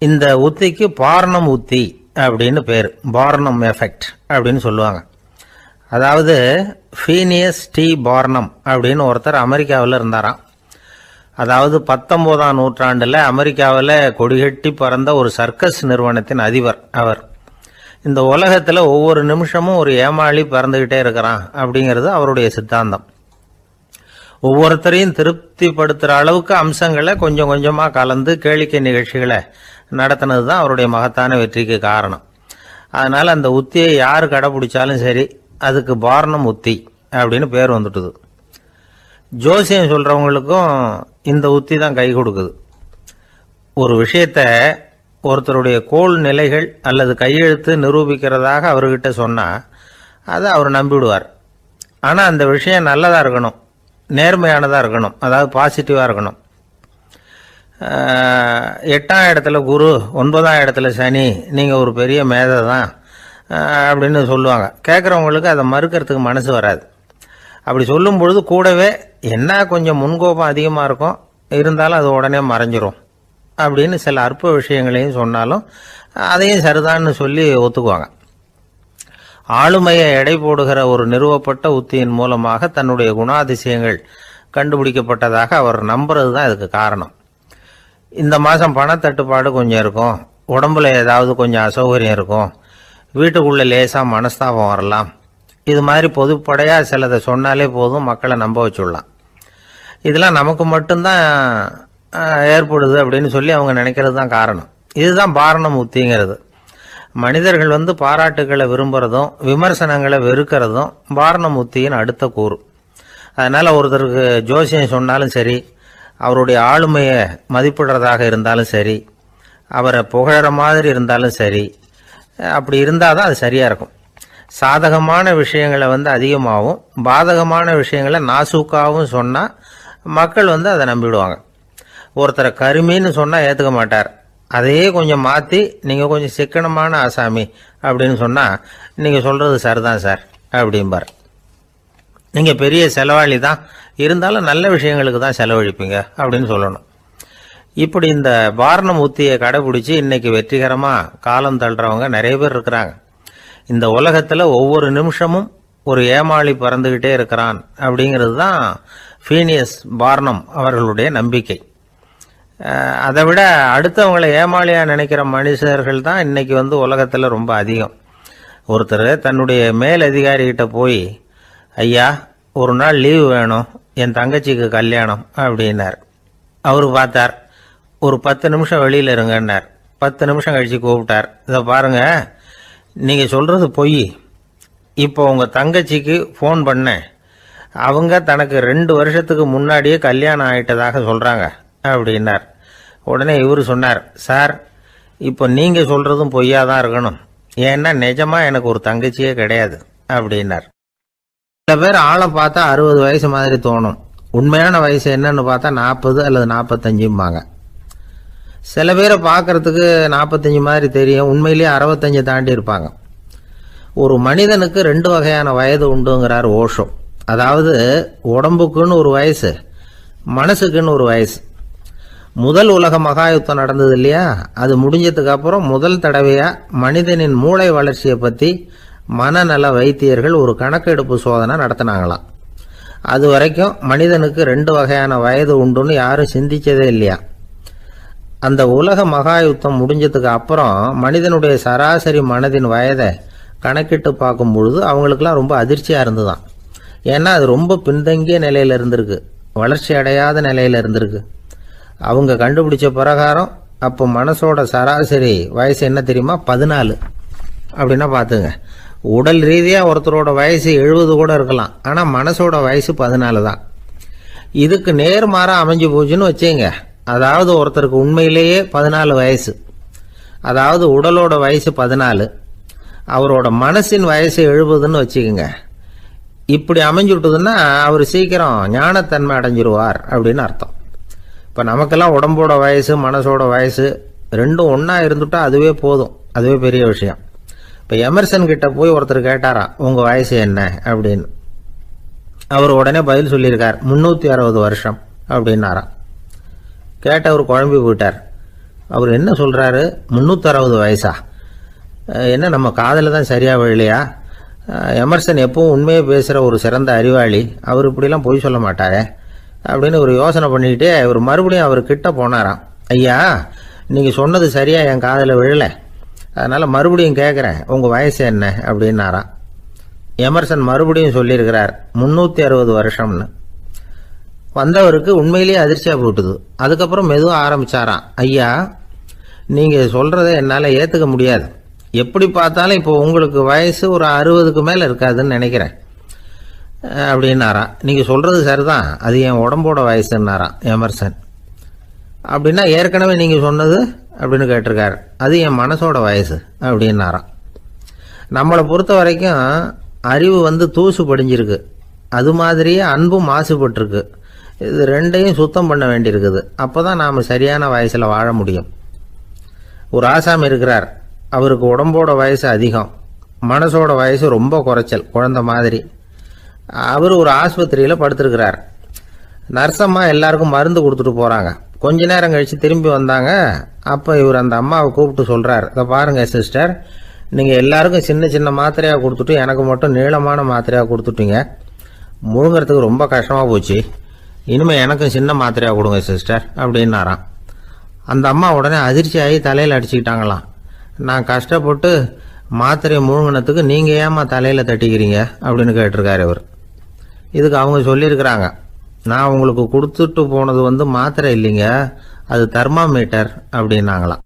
இந்த உத்திக்கு பார்னம் உத்தி அப்படின்னு பேர். பார்னம் எஃபெக்ட் அப்படின்னு சொல்லுவாங்க. அதாவது ஃபீனியஸ் டி பார்னம் அப்படின்னு ஒருத்தர் அமெரிக்காவில் இருந்தாராம். அதாவது 19ஆம் நூற்றாண்டில் அமெரிக்காவில் கொடிகட்டி பறந்த ஒரு சர்க்கஸ் நிறுவனத்தின் அதிபர் அவர். இந்த உலகத்தில் ஒவ்வொரு நிமிஷமும் ஒரு ஏமாளி பறந்துக்கிட்டே இருக்கிறான் அப்படிங்கிறது அவருடைய சித்தாந்தம். ஒவ்வொருத்தரையும் திருப்திப்படுத்துகிற அளவுக்கு அம்சங்களை கொஞ்சம் கொஞ்சமாக கலந்து கேளிக்கை நிகழ்ச்சிகளை நடத்தினது தான் அவருடைய மகத்தான வெற்றிக்கு காரணம். அதனால் அந்த உத்தியை யார் கடைப்பிடிச்சாலும் சரி, அதுக்கு பார்னம் உத்தி அப்படின்னு பேர் வந்துட்டுது. ஜோசியம் சொல்கிறவங்களுக்கும் இந்த உத்தி தான் கை கொடுக்குது. ஒரு விஷயத்தை ஒருத்தருடைய கோள் நிலைகள் அல்லது கையெழுத்து நிரூபிக்கிறதாக அவர்கிட்ட சொன்னால் அதை அவர் நம்பிவிடுவார். ஆனால் அந்த விஷயம் நல்லதாக இருக்கணும், நேர்மையானதாக இருக்கணும், அதாவது பாசிட்டிவாக இருக்கணும். 8ஆம் இடத்துல குரு, 9ஆம் இடத்துல சனி, நீங்கள் ஒரு பெரிய மேதை தான் அப்படின்னு சொல்லுவாங்க. கேட்குறவங்களுக்கு அதை மறுக்கிறதுக்கு மனசு வராது. அப்படி சொல்லும் பொழுது கூடவே என்ன கொஞ்சம் முன்கோபம் அதிகமாக இருக்கும், இருந்தாலும் அது உடனே மறைஞ்சிரும் அப்படின்னு சில அற்ப விஷயங்களையும் சொன்னாலும் அதையும் சரிதான்னு சொல்லி ஒத்துக்குவாங்க. ஆளுமையை எடை போடுகிற ஒரு நிறுவப்பட்ட உத்தியின் மூலமாக தன்னுடைய குணாதிசயங்கள் கண்டுபிடிக்கப்பட்டதாக அவர் நம்புறது தான் இதுக்கு காரணம். இந்த மாதம் பணத்தட்டுப்பாடு கொஞ்சம் இருக்கும், உடம்புல ஏதாவது கொஞ்சம் அசௌகரியம் இருக்கும், வீட்டுக்குள்ளே லேசாக மனஸ்தாபம் வரலாம். இது மாதிரி பொதுப்படையாக சிலதை சொன்னாலே போதும், மக்களை நம்ப வச்சுடலாம். இதெல்லாம் நமக்கு மட்டும்தான் ஏற்படுது அப்படின்னு சொல்லி அவங்க நினைக்கிறது தான் காரணம். இதுதான் பார்னம் உத்திங்கிறது. மனிதர்கள் பாராட்டுகளை விரும்புகிறதும் விமர்சனங்களை வெறுக்கிறதும் பார்னம் உத்தியின் அடுத்த கூறு. அதனால் ஒருத்தருக்கு ஜோசியம் சொன்னாலும் சரி, அவருடைய ஆளுமையை மதிப்பிடுறதாக இருந்தாலும் சரி, அவரை புகழற மாதிரி இருந்தாலும் சரி, அப்படி இருந்தால் தான் அது சரியாக இருக்கும். சாதகமான விஷயங்களை அதிகமாகவும் பாதகமான விஷயங்களை நாசூக்காகவும் சொன்னால் மக்கள் அதை நம்பிவிடுவாங்க. ஒருத்தரை கருமின்னு சொன்னால் ஏற்றுக்க மாட்டார். அதையே கொஞ்சம் மாற்றி நீங்கள் கொஞ்சம் சிக்கனமான ஆசாமி அப்படின்னு சொன்னால் நீங்கள் சொல்கிறது சரிதான் சார் அப்படிம்பார். நீங்கள் பெரிய செலவாளி தான், இருந்தாலும் நல்ல விஷயங்களுக்கு தான் செலவழிப்பீங்க அப்படின்னு சொல்லணும். இப்படி இந்த வாரணம் உத்தியை கடைபிடிச்சி இன்னைக்கு வெற்றிகரமாக காலம் தள்ளுறவங்க நிறைய பேர் இருக்கிறாங்க. இந்த உலகத்தில் ஒவ்வொரு நிமிஷமும் ஒரு ஏமாளி பறந்துக்கிட்டே இருக்கிறான் அப்படிங்கிறது தான் ஃபீனியஸ் பார்னம் அவர்களுடைய நம்பிக்கை. அதை விட அடுத்தவங்களை ஏமாளியாக நினைக்கிற மனுஷர்கள் தான் இன்னைக்கு உலகத்தில் ரொம்ப அதிகம். ஒருத்தர் தன்னுடைய மேல் அதிகாரிகிட்ட போய், ஐயா ஒரு நாள் லீவு வேணும், என் தங்கச்சிக்கு கல்யாணம் அப்படின்னார். அவர் பார்த்தார், ஒரு 10 நிமிஷம் வெளியில் இருங்கன்னார். 10 நிமிஷம் கழித்து கூப்பிட்டார், இதை பாருங்க, நீங்கள் சொல்கிறது பொய். இப்போ உங்கள் தங்கச்சிக்கு ஃபோன் பண்ணேன், அவங்க தனக்கு 2 வருஷத்துக்கு முன்னாடியே கல்யாணம் ஆகிட்டதாக சொல்கிறாங்க அப்படின்னார். உடனே இவர் சொன்னார், சார் இப்போ நீங்கள் சொல்கிறதும் பொய்யா தான் இருக்கணும், ஏன்னா நிஜமாக எனக்கு ஒரு தங்கச்சியே கிடையாது அப்படின்னார். சில பேர் ஆளை பார்த்தா 60 வயசு மாதிரி தோணும், உண்மையான வயசு என்னன்னு பார்த்தா 40 அல்லது 45ம்பாங்க. சில பேரை பார்க்கறதுக்கு 45 மாதிரி தெரியும், உண்மையிலேயே 65 தாண்டி இருப்பாங்க. ஒரு மனிதனுக்கு 2 வகையான வயது உண்டுங்கிறார் ஓஷோ. அதாவது உடம்புக்குன்னு ஒரு வயசு, மனசுக்குன்னு ஒரு வயசு. முதல் உலக மகாயுத்தம் நடந்தது இல்லையா, அது முடிஞ்சதுக்கு அப்புறம் முதல் தடவையாக மனிதனின் மூளை வளர்ச்சியை பற்றி மனநல வைத்தியர்கள் ஒரு கணக்கெடுப்பு சோதனை நடத்தினாங்களாம். அது வரைக்கும் மனிதனுக்கு 2 வகையான வயது உண்டுன்னு யாரும் சிந்திச்சதே இல்லையா. அந்த உலக மகாயுத்தம் முடிஞ்சதுக்கு அப்புறம் மனிதனுடைய சராசரி மனதின் வயதை கணக்கிட்டு பார்க்கும் பொழுது அவங்களுக்கெல்லாம் ரொம்ப அதிர்ச்சியாக இருந்துதான். ஏன்னா அது ரொம்ப பின்தங்கிய நிலையில் இருந்திருக்கு, வளர்ச்சி அடையாத நிலையில் இருந்திருக்கு. அவங்க கண்டுபிடிச்ச பிரகாரம் அப்போ மனசோட சராசரி வயசு என்ன தெரியுமா, 14. அப்படின்னா பார்த்துங்க, உடல் ரீதியாக ஒருத்தரோட வயசு 70 கூட இருக்கலாம், ஆனால் மனசோட வயசு 14 தான். இதுக்கு நேர்மாறாக அமைஞ்சு போச்சுன்னு வச்சுங்க. அதாவது ஒருத்தருக்கு உண்மையிலேயே 14 வயசு, அதாவது உடலோட வயசு 14, அவரோட மனசின் வயசு 70ன்னு வச்சுக்கோங்க. இப்படி அமைஞ்சுட்டுதுன்னா அவர் சீக்கிரம் ஞானத்தன்மை அடைஞ்சிருவார் அப்படின்னு அர்த்தம். இப்போ நமக்கெல்லாம் உடம்போட வயசு மனசோட வயசு ரெண்டும் ஒன்றா இருந்துட்டா அதுவே போதும், அதுவே பெரிய விஷயம். இப்போ எமர்சன் கிட்ட போய் ஒருத்தர் கேட்டாராம், உங்கள் வயசு என்ன அப்படின்னு. அவர் உடனே பதில் சொல்லியிருக்கார், 360 வருஷம் அப்படின்னாராம். கேட்டவர் குழம்பி போயிட்டார். அவர் என்ன சொல்கிறாரு, 360 வயசா, என்ன நம்ம காதில் தான் சரியாக விழலையா? எமர்சன் எப்பவும் உண்மையை பேசுகிற ஒரு சிறந்த அறிவாளி, அவர் இப்படிலாம் பொய் சொல்ல மாட்டாரே அப்படின்னு ஒரு யோசனை பண்ணிக்கிட்டே இவர் மறுபடியும் அவர் கிட்ட போனாராம். ஐயா நீங்கள் சொன்னது சரியாக என் காதில் விழலை, அதனால் மறுபடியும் கேட்குறேன், உங்கள் வயசு என்ன அப்படின்னாராம். எமர்சன் மறுபடியும் சொல்லியிருக்கிறார் 360 வருஷம்னு. வந்தவருக்கு உண்மையிலேயே அதிர்ச்சியாக போட்டுது. அதுக்கப்புறம் மெதுவாக ஆரம்பித்தாராம், ஐயா நீங்கள் சொல்கிறத என்னால் ஏற்றுக்க முடியாது, எப்படி பார்த்தாலும் இப்போ உங்களுக்கு வயசு ஒரு 60க்கு மேலே இருக்காதுன்னு நினைக்கிறேன் அப்படின்னாராம். நீங்கள் சொல்கிறது சரிதான், அது என் உடம்போட வயசுன்னாராம் எமர்சன். அப்படின்னா ஏற்கனவே நீங்கள் சொன்னது அப்படின்னு கேட்டிருக்காரு, அது என் மனசோட வயசு அப்படின்னாராம். நம்மளை பொறுத்த வரைக்கும் அறிவு தூசு படிஞ்சிருக்கு, அது மாதிரியே அன்பும் மாசுபட்டிருக்கு. இது ரெண்டையும் சுத்தம் பண்ண வேண்டியிருக்குது, அப்போ தான் நாம் சரியான வயசில் வாழ முடியும். ஒரு ஆசாமி இருக்கிறார், அவருக்கு உடம்போட வயசு அதிகம், மனசோட வயசு ரொம்ப குறைச்சல், குழந்தை மாதிரி. அவர் ஒரு ஆஸ்பத்திரியில் படுத்திருக்கிறார். நர்சம்மா எல்லாருக்கும் மருந்து கொடுத்துட்டு போகிறாங்க. கொஞ்ச நேரம் கழித்து திரும்பி வந்தாங்க. அப்போ இவர் அந்த அம்மாவை கூப்பிட்டு சொல்கிறார், இதை பாருங்கள் சிஸ்டர், நீங்கள் எல்லாருக்கும் சின்ன சின்ன மாத்திரையாக கொடுத்துட்டு எனக்கு மட்டும் நீளமான மாத்திரையாக கொடுத்துட்டீங்க, முழுங்கிறதுக்கு ரொம்ப கஷ்டமாக போச்சு, இனிமேல் எனக்கும் சின்ன மாத்திரையாக கொடுங்க சிஸ்டர் அப்படின்னாராம். அந்த அம்மா உடனே அதிர்ச்சியாகி தலையில் அடிச்சுக்கிட்டாங்களாம். நான் கஷ்டப்பட்டு மாத்திரையை முழுங்கினத்துக்கு நீங்கள் ஏமா தலையில் தட்டிக்கிறீங்க அப்படின்னு கேட்டிருக்காரு இவர். இதுக்கு அவங்க சொல்லியிருக்கிறாங்க, நான் உங்களுக்கு கொடுத்துட்டு போனது மாத்திரை இல்லைங்க, அது தெர்மாமீட்டர் அப்படின்னாங்களாம்.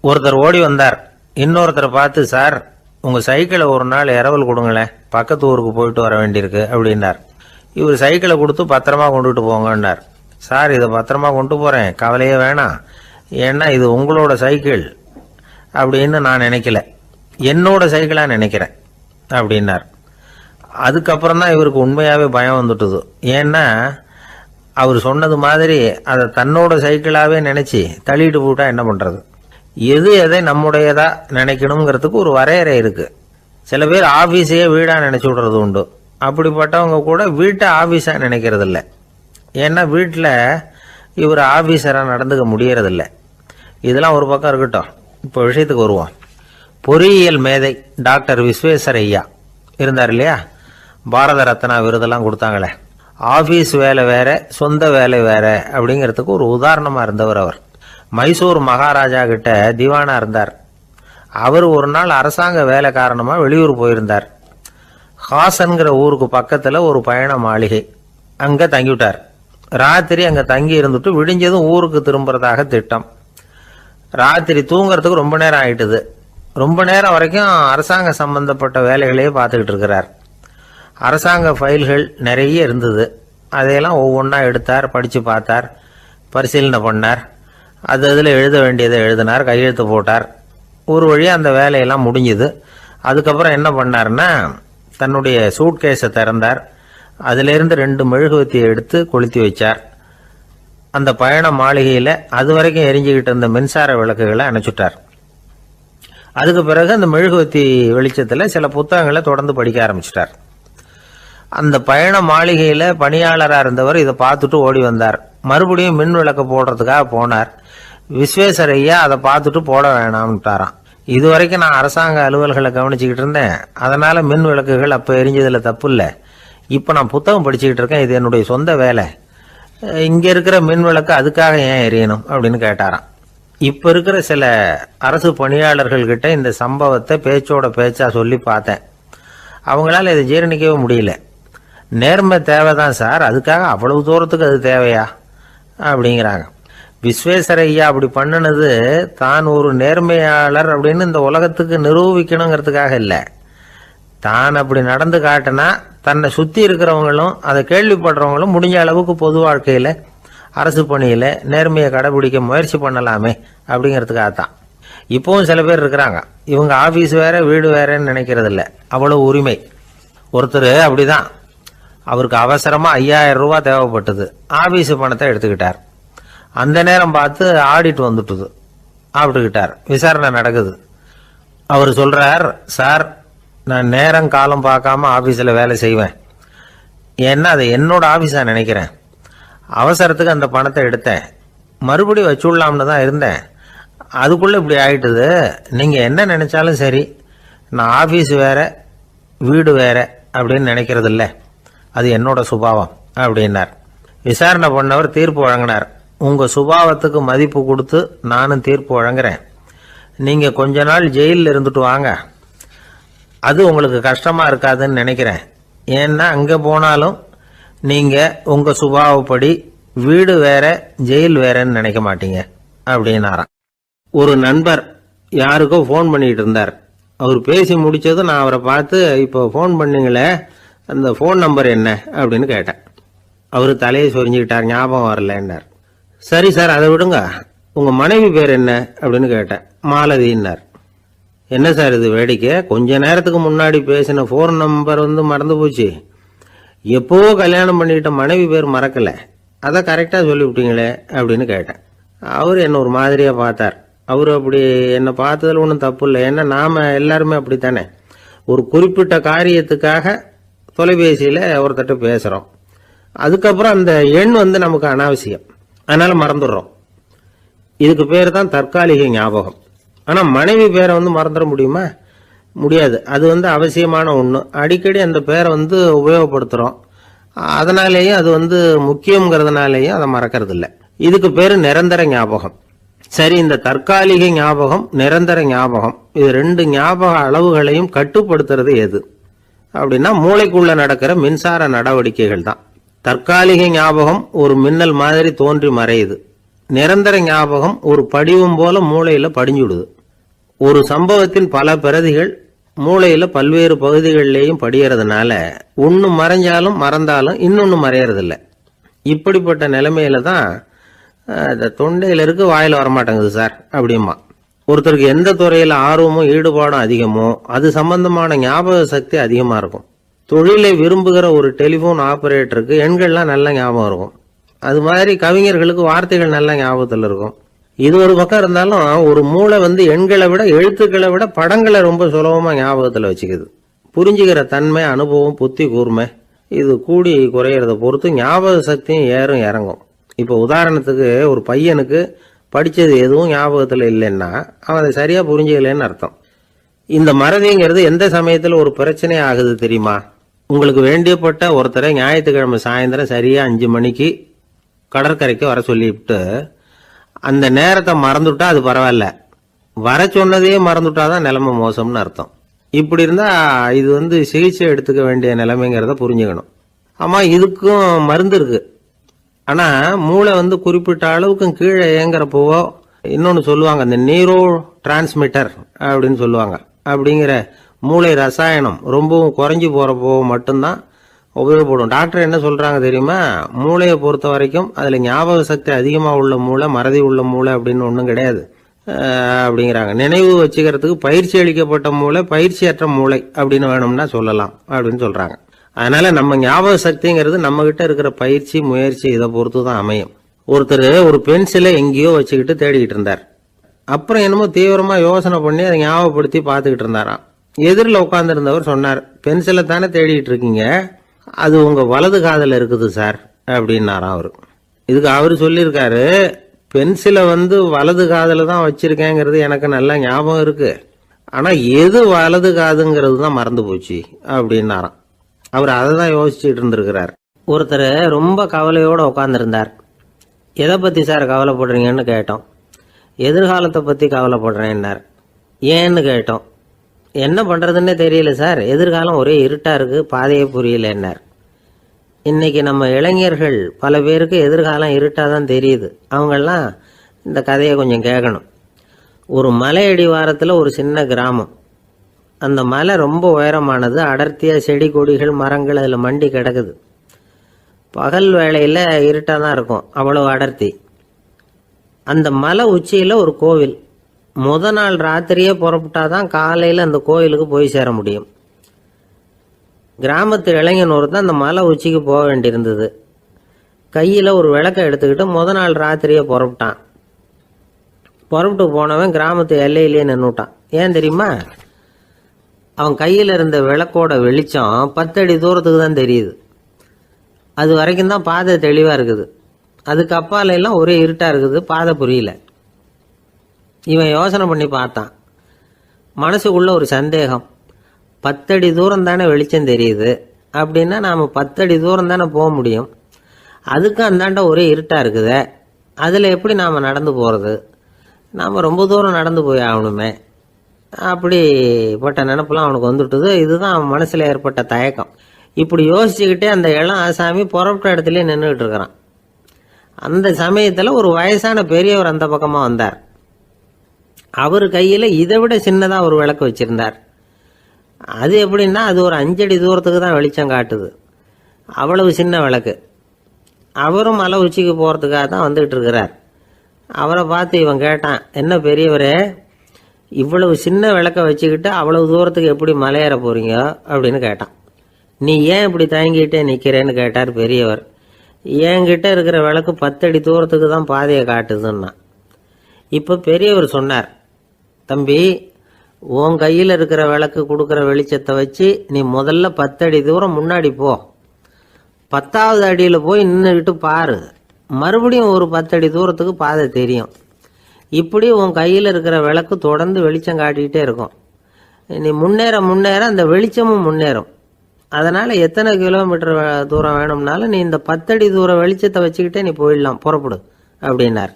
ஒருத்தர் ஓடி வந்தார், இன்னொருத்தரை பார்த்து, சார் உங்கள் சைக்கிளை ஒரு நாள் இரவல் கொடுங்களேன், பக்கத்து ஊருக்கு போயிட்டு வர வேண்டியிருக்கு அப்படின்னார். இவர் சைக்கிளை கொடுத்து பத்திரமா கொண்டுட்டு போங்கன்னார். சார் இதை பத்திரமா கொண்டு போகிறேன், கவலையே வேணாம், ஏன்னா இது உங்களோட சைக்கிள் அப்படின்னு நான் நினைக்கல, என்னோட சைக்கிளாக நினைக்கிறேன் அப்படின்னார். அதுக்கப்புறம் தான் இவருக்கு உண்மையாகவே பயம் வந்துட்டுது. ஏன்னா அவர் சொன்னது மாதிரி அதை தன்னோட சைக்கிளாகவே நினச்சி தள்ளிட்டு போட்டா என்ன பண்ணுறது? எது எதை நம்முடையதா நினைக்கணுங்கிறதுக்கு ஒரு வரையறை இருக்குது. சில பேர் ஆஃபீஸையே வீடாக நினச்சி விடுறது உண்டு. அப்படிப்பட்டவங்க கூட வீட்டை ஆஃபீஸாக நினைக்கிறது இல்லை. ஏன்னா வீட்டில் இவர் ஆஃபீஸராக நடந்துக்க முடியறதில்ல. இதெல்லாம் ஒரு பக்கம் இருக்கட்டும், இப்போ விஷயத்துக்கு வருவோம். பொறியியல் மேதை டாக்டர் விஸ்வேஸ்வரய்யா இருந்தார் இல்லையா, பாரத ரத்னா விருதெல்லாம் கொடுத்தாங்களே. ஆஃபீஸ் வேலை வேற, சொந்த வேலை வேற அப்படிங்கிறதுக்கு ஒரு உதாரணமாக இருந்தவர் அவர். மைசூர் மகாராஜா கிட்ட திவானா இருந்தார். அவர் ஒரு நாள் அரசாங்க வேலை காரணமாக வெளியூர் போயிருந்தார். ஹாசன்கிற ஊருக்கு பக்கத்தில் ஒரு பயண மாளிகை, அங்கே தங்கிவிட்டார். ராத்திரி அங்கே தங்கி இருந்துட்டு விடிஞ்சதும் ஊருக்கு திரும்புறதாக திட்டம். ராத்திரி தூங்குறதுக்கு ரொம்ப நேரம் ஆயிட்டுது. ரொம்ப நேரம் வரைக்கும் அரசாங்க சம்பந்தப்பட்ட வேலைகளையே பார்த்துக்கிட்டு இருக்கிறார். அரசாங்க ஃபைல்கள் நிறைய இருந்தது. அதையெல்லாம் ஒவ்வொன்றா எடுத்தார், படித்து பார்த்தார், பரிசீலனை பண்ணார். அதில் எழுத வேண்டியதை எழுதினார், கையெழுத்து போட்டார். ஒரு வழியாக அந்த வேலையெல்லாம் முடிஞ்சுது. அதுக்கப்புறம் என்ன பண்ணார்னா, தன்னுடைய சூட்கேஸை திறந்தார். அதிலிருந்து 2 மெழுகுவத்தியை எடுத்து கொளுத்தி வச்சார். அந்த பயண மாளிகையில் அது வரைக்கும் எரிஞ்சுக்கிட்டு இருந்த மின்சார விளக்குகளை அணைச்சுட்டார். அதுக்கு பிறகு அந்த மெழுகுவத்தி வெளிச்சத்தில் சில புத்தகங்களை தொடர்ந்து படிக்க ஆரம்பிச்சிட்டார். அந்த பயண மாளிகையில் பணியாளராக இருந்தவர் இதை பார்த்துட்டு ஓடி வந்தார். மறுபடியும் மின் விளக்கு போடுறதுக்காக போனார். விஸ்வேஸ்வரய்யா அதை பார்த்துட்டு போட வேணாம்ட்டாராம். இது வரைக்கும் நான் அரசாங்க அலுவல்களை கவனிச்சுக்கிட்டு இருந்தேன், அதனால் மின் விளக்குகள் அப்போ எரிஞ்சதில் தப்பு இல்லை. இப்போ நான் புத்தகம் படிச்சுக்கிட்டு இருக்கேன், இது என்னுடைய சொந்த வேலை, இங்கே இருக்கிற மின் விளக்கு அதுக்காக ஏன் எரியணும் அப்படின்னு கேட்டாராம். இப்போ இருக்கிற சில அரசு பணியாளர்கள்கிட்ட இந்த சம்பவத்தை பேச்சோட பேச்சா சொல்லி பார்த்தேன். அவங்களால இதை ஜீரணிக்கவே முடியல. நேர்மை தேவைதான் சார், அதுக்காக அவ்வளவு தூரத்துக்கு அது தேவையா அப்படிங்கிறாங்க. விஸ்வேஸ்வரய்யா அப்படி பண்ணினது தான் ஒரு நேர்மையாளர் அப்படின்னு இந்த உலகத்துக்கு நிரூபிக்கணுங்கிறதுக்காக இல்லை. தான் அப்படி நடந்து காட்டினா தன்னை சுற்றி இருக்கிறவங்களும் அதை கேள்விப்படுறவங்களும் முடிஞ்ச அளவுக்கு பொது வாழ்க்கையில் அரசு பணியில் நேர்மையை கடைபிடிக்க முயற்சி பண்ணலாமே அப்படிங்கிறதுக்காகத்தான். இப்போவும் சில பேர் இருக்கிறாங்க, இவங்க ஆஃபீஸ் வேற வீடு வேறன்னு நினைக்கிறது இல்லை, அவ்வளோ உரிமை. ஒருத்தர் அப்படிதான், அவருக்கு அவசரமாக 5000 ரூபா தேவைப்பட்டது. ஆஃபீஸு பணத்தை எடுத்துக்கிட்டார். அந்த நேரம் பார்த்து ஆடிட் வந்துட்டுது, ஆப்பிட்டுக்கிட்டார். விசாரணை நடக்குது. அவர் சொல்கிறார், சார் நான் நேரம் காலம் பார்க்காம ஆஃபீஸில் வேலை செய்வேன், ஏன்னா அதை என்னோட ஆஃபீஸாக நினைக்கிறேன். அவசரத்துக்கு அந்த பணத்தை எடுத்தேன், மறுபடியும் வச்சுடலாம்னு தான் இருந்தேன், அதுக்குள்ளே இப்படி ஆயிட்டுது. நீங்கள் என்ன நினச்சாலும் சரி, நான் ஆஃபீஸ் வேற வீடு வேற அப்படின்னு நினைக்கிறது இல்லை, அது என்னோட சுபாவம் அப்படின்னார். விசாரணை பண்ணவர் தீர்ப்பு வழங்கினார். உங்கள் சுபாவத்துக்கு மதிப்பு கொடுத்து நானும் தீர்ப்பு வழங்குறேன். நீங்கள் கொஞ்ச நாள் ஜெயிலில் இருந்துட்டு வாங்க, அது உங்களுக்கு கஷ்டமாக இருக்காதுன்னு நினைக்கிறேன். ஏன்னா அங்கே போனாலும் நீங்கள் உங்கள் சுபாவப்படி வீடு வேற ஜெயில் வேறன்னு நினைக்க மாட்டீங்க அப்படின்னாராம். ஒரு நண்பர் யாருக்கோ ஃபோன் பண்ணிட்டு இருந்தார். அவர் பேசி முடிச்சதும் நான் அவரை பார்த்து, இப்போ ஃபோன் பண்ணீங்களே அந்த ஃபோன் நம்பர் என்ன அப்படின்னு கேட்டேன். அவர் தலையை சொரிஞ்சுக்கிட்டார், ஞாபகம் வரலன்னார். சரி சார் அதை விடுங்க, உங்கள் மனைவி பேர் என்ன அப்படின்னு கேட்டேன். மாலதின்னார். என்ன சார் இது வேடிக்கை, கொஞ்ச நேரத்துக்கு முன்னாடி பேசின ஃபோன் நம்பர் மறந்து போச்சு, எப்போவோ கல்யாணம் பண்ணிக்கிட்ட மனைவி பேர் மறக்கலை, அதை கரெக்டாக சொல்லிவிட்டீங்களே அப்படின்னு கேட்டேன். அவர் என்ன ஒரு மாதிரியாக பார்த்தார். அவர் அப்படி என்னை பார்த்ததில் ஒன்றும் தப்பு இல்லை, ஏன்னா நாம் எல்லாருமே அப்படித்தானே, ஒரு குறிப்பிட்ட காரியத்துக்காக தொலைபேசியில் ஒருத்தட்ட பேசுகிறோம், அதுக்கப்புறம் அந்த எண் நமக்கு அனாவசியம், அதனால் மறந்துடுறோம். இதுக்கு பேர் தான் தற்காலிக ஞாபகம். ஆனால் மனைவி பேரை மறந்துட முடியுமா? முடியாது. அது அவசியமான ஒன்று. அடிக்கடி அந்த பேரை உபயோகப்படுத்துகிறோம், அதனாலேயும் அது முக்கியங்கிறதுனாலேயும் அதை மறக்கிறது இல்லை. இதுக்கு பேர் நிரந்தர ஞாபகம். சரி, இந்த தற்காலிக ஞாபகம் நிரந்தர ஞாபகம் இது 2 ஞாபக அளவுகளையும் கட்டுப்படுத்துறது எது அப்படின்னா மூளைக்குள்ள நடக்கிற மின்சார நடவடிக்கைகள் தான். தற்காலிக ஞாபகம் ஒரு மின்னல் மாதிரி தோன்றி மறையுது. நிரந்தர ஞாபகம் ஒரு படிவம் போல மூளையில படிஞ்சுடுது. ஒரு சம்பவத்தின் பல பிரதிகள் மூளையில பல்வேறு பகுதிகளிலேயும் படியறதுனால ஒன்று மறைஞ்சாலும் மறந்தாலும் இன்னொன்று மறையறதில்ல. இப்படிப்பட்ட நிலைமையில தான் இந்த தொண்டையில இருக்கு வாயில் வரமாட்டேங்குது சார் அப்படிமா. ஒருத்தருக்கு எந்த துறையில ஆர்வமும் ஈடுபாடும் அதிகமோ அது சம்பந்தமான ஞாபக சக்தி அதிகமா இருக்கும். தொழிலை விரும்புகிற ஒரு டெலிபோன் ஆபரேட்டருக்கு எண்கள்லாம் நல்ல ஞாபகம் இருக்கும். அது மாதிரி கவிஞர்களுக்கு வார்த்தைகள் நல்ல ஞாபகத்தில் இருக்கும். இது ஒரு பக்கம் இருந்தாலும் ஒரு மூளை எண்களை விட எழுத்துக்களை விட படங்களை ரொம்ப சுலபமா ஞாபகத்தில் வச்சுக்குது. புரிஞ்சுக்கிற தன்மை, அனுபவம், புத்தி கூர்மை இது கூடி குறையிறத பொறுத்து ஞாபக சக்தியும் ஏறும் இறங்கும். இப்போ உதாரணத்துக்கு ஒரு பையனுக்கு படித்தது எதுவும் ஞாபகத்தில் இல்லைன்னா அவன் அதை சரியா புரிஞ்சுக்கலன்னு அர்த்தம். இந்த மறதிங்கிறது எந்த சமயத்தில் ஒரு பிரச்சனை ஆகுது தெரியுமா? உங்களுக்கு வேண்டியப்பட்ட ஒருத்தரை ஞாயிற்றுக்கிழமை சாயந்தரம் சரியா 5 மணிக்கு கடற்கரைக்கு வர சொல்லிவிட்டு அந்த நேரத்தை மறந்துட்டா அது பரவாயில்ல, வர சொன்னதையே மறந்துட்டாதான் நிலைமை மோசம்னு அர்த்தம். இப்படி இருந்தா இது சிகிச்சை எடுத்துக்க வேண்டிய நிலைமைங்கிறத புரிஞ்சுக்கணும். ஆமா, இதுக்கும் மருந்து இருக்கு. ஆனா மூளை குறிப்பிட்ட அளவுக்கு கீழே இயங்குறப்போவோ இன்னொன்னு சொல்லுவாங்க, இந்த நியூரோ டிரான்ஸ்மிட்டர் அப்படின்னு சொல்லுவாங்க. அப்படிங்கிற மூளை ரசாயனம் ரொம்பவும் குறைஞ்சி போறப்போ மட்டும்தான் உபயோகப்படும். டாக்டர் என்ன சொல்றாங்க தெரியுமா? மூளையை பொறுத்த வரைக்கும் அதுல ஞாபக சக்தி அதிகமா உள்ள மூளை, மறதி உள்ள மூளை அப்படின்னு ஒன்றும் கிடையாது அப்படிங்கிறாங்க. நினைவு வச்சுக்கிறதுக்கு பயிற்சி அளிக்கப்பட்ட மூளை, பயிற்சியற்ற மூளை அப்படின்னு வேணும்னா சொல்லலாம் அப்படின்னு சொல்றாங்க. அதனால நம்ம ஞாபக சக்திங்கிறது நம்ம கிட்ட இருக்கிற பயிற்சி, முயற்சி இதை பொறுத்து தான் அமையும். ஒருத்தர் ஒரு பென்சிலை எங்கேயோ வச்சுக்கிட்டு தேடிக்கிட்டு இருந்தார். அப்புறம் என்னமோ தீவிரமா யோசனை பண்ணி அதை ஞாபகப்படுத்தி பார்த்துக்கிட்டு இருந்தாராம். எதிரில் உட்கார்ந்துருந்தவர் சொன்னார், பென்சிலை தானே தேடிட்டு இருக்கீங்க, அது உங்க வலது காதில் இருக்குது சார் அப்படின்னாராம் அவரு. இதுக்கு அவரு சொல்லியிருக்காரு, பென்சிலை வலது காதில் தான் வச்சிருக்கேங்கிறது எனக்கு நல்லா ஞாபகம் இருக்கு, ஆனா எது வலது காதுங்கிறது தான் மறந்து போச்சு அப்படின்னாராம். அவர் அதை தான் யோசிச்சுட்டு இருந்திருக்கிறார். ஒருத்தர் ரொம்ப கவலையோட உட்காந்துருந்தார். எதை பத்தி சார் கவலைப்படுறீங்கன்னு கேட்டோம். எதிர்காலத்தை பத்தி கவலைப்படுறேன்னார். ஏன்னு கேட்டோம். என்ன பண்றதுன்னே தெரியல சார், எதிர்காலம் ஒரே இருட்டா இருக்கு, பாதையே புரியலன்னார். இன்னைக்கு நம்ம இளைஞர்கள் பல பேருக்கு எதிர்காலம் இருட்டா தான் தெரியுது. அவங்கெல்லாம் இந்த கதையை கொஞ்சம் கேட்கணும். ஒரு மலை அடிவாரத்தில் ஒரு சின்ன கிராமம். அந்த மலை ரொம்ப உயரமானது. அடர்த்தியா செடி கொடிகள் மரங்கள் அதில் மண்டி கிடக்குது. பகல் வேளையில் இருட்டாக தான் இருக்கும், அவ்வளவு அடர்த்தி. அந்த மலை உச்சியில் ஒரு கோவில். முத நாள் ராத்திரியே புறப்பட்டாதான் காலையில் அந்த கோயிலுக்கு போய் சேர முடியும். கிராமத்து இளைஞன் ஒருத்தன் அந்த மலை உச்சிக்கு போக வேண்டியிருந்தது. கையில் ஒரு விளக்கை எடுத்துக்கிட்டு முத நாள் ராத்திரியே புறப்பட்டான். புறப்பட்டு போனவன் கிராமத்து எல்லையிலேயே நின்றுட்டான். ஏன் தெரியுமா? அவன் கையில் இருந்த விளக்கோட வெளிச்சம் 10 அடி தூரத்துக்கு தான் தெரியுது. அது வரைக்கும் தான் பாதை தெளிவாக இருக்குது. அதுக்கு அப்பால எல்லாம் ஒரே இருட்டாக இருக்குது, பாதை புரியல. இவன் யோசனை பண்ணி பார்த்தான். மனசுக்குள்ள ஒரு சந்தேகம். 10 அடி தூரம் தானே வெளிச்சம் தெரியுது, அப்படின்னா நாம் 10 அடி தூரம் தானே போக முடியும். அதுக்கு அந்தாண்ட ஒரே இருட்டாக இருக்குதே, அதில் எப்படி நாம் நடந்து போகிறது? நாம் ரொம்ப தூரம் நடந்து போய் ஆகணுமே. அப்படிப்பட்ட நினப்பெல்லாம் அவனுக்கு வந்துட்டுது. இதுதான் அவன் மனசில் ஏற்பட்ட தயக்கம். இப்படி யோசிச்சுக்கிட்டே அந்த இளம் ஆசாமி புறப்பட்ட இடத்துலயே நின்றுகிட்டு இருக்கிறான். அந்த சமயத்தில் ஒரு வயசான பெரியவர் அந்த பக்கமாக வந்தார். அவர் கையில் இதை விட சின்னதாக ஒரு விளக்கு வச்சிருந்தார். அது எப்படின்னா அது ஒரு 5 அடி தூரத்துக்கு தான் வெளிச்சம் காட்டுது. அவ்வளவு சின்ன விளக்கு. அவரும் மலை உச்சிக்கு போகிறதுக்காக தான் வந்துகிட்டு இருக்கிறார். அவரை பார்த்து இவன் கேட்டான், என்ன பெரியவரே, இவ்வளவு சின்ன விளக்க வச்சுக்கிட்டு அவ்வளவு தூரத்துக்கு எப்படி மலையேற போறீங்க அப்படின்னு கேட்டான். நீ ஏன் இப்படி தயங்கிட்டே நிற்கிறேன்னு கேட்டார் பெரியவர். என்கிட்ட இருக்கிற விளக்கு 10 அடி தூரத்துக்கு தான் பாதையை காட்டுதுன்னா. இப்போ பெரியவர் சொன்னார், தம்பி, உன் கையில் இருக்கிற விளக்கு கொடுக்குற வெளிச்சத்தை வச்சு நீ முதல்ல 10 அடி தூரம் முன்னாடி போ. 10வது அடியில் போய் நின்றுக்கிட்டு பாரு, மறுபடியும் ஒரு 10 அடி தூரத்துக்கு பாதை தெரியும். இப்படி உன் கையில் இருக்கிற விளக்கு தொடர்ந்து வெளிச்சம் காட்டிக்கிட்டே இருக்கும். நீ முன்னேற முன்னேற அந்த வெளிச்சமும் முன்னேறும். அதனால எத்தனை கிலோமீட்டர் தூரம் வேணும்னாலும் நீ இந்த 10 அடி தூரம் வெளிச்சத்தை வச்சுக்கிட்டே நீ போயிடலாம், புறப்படு அப்படின்னார்.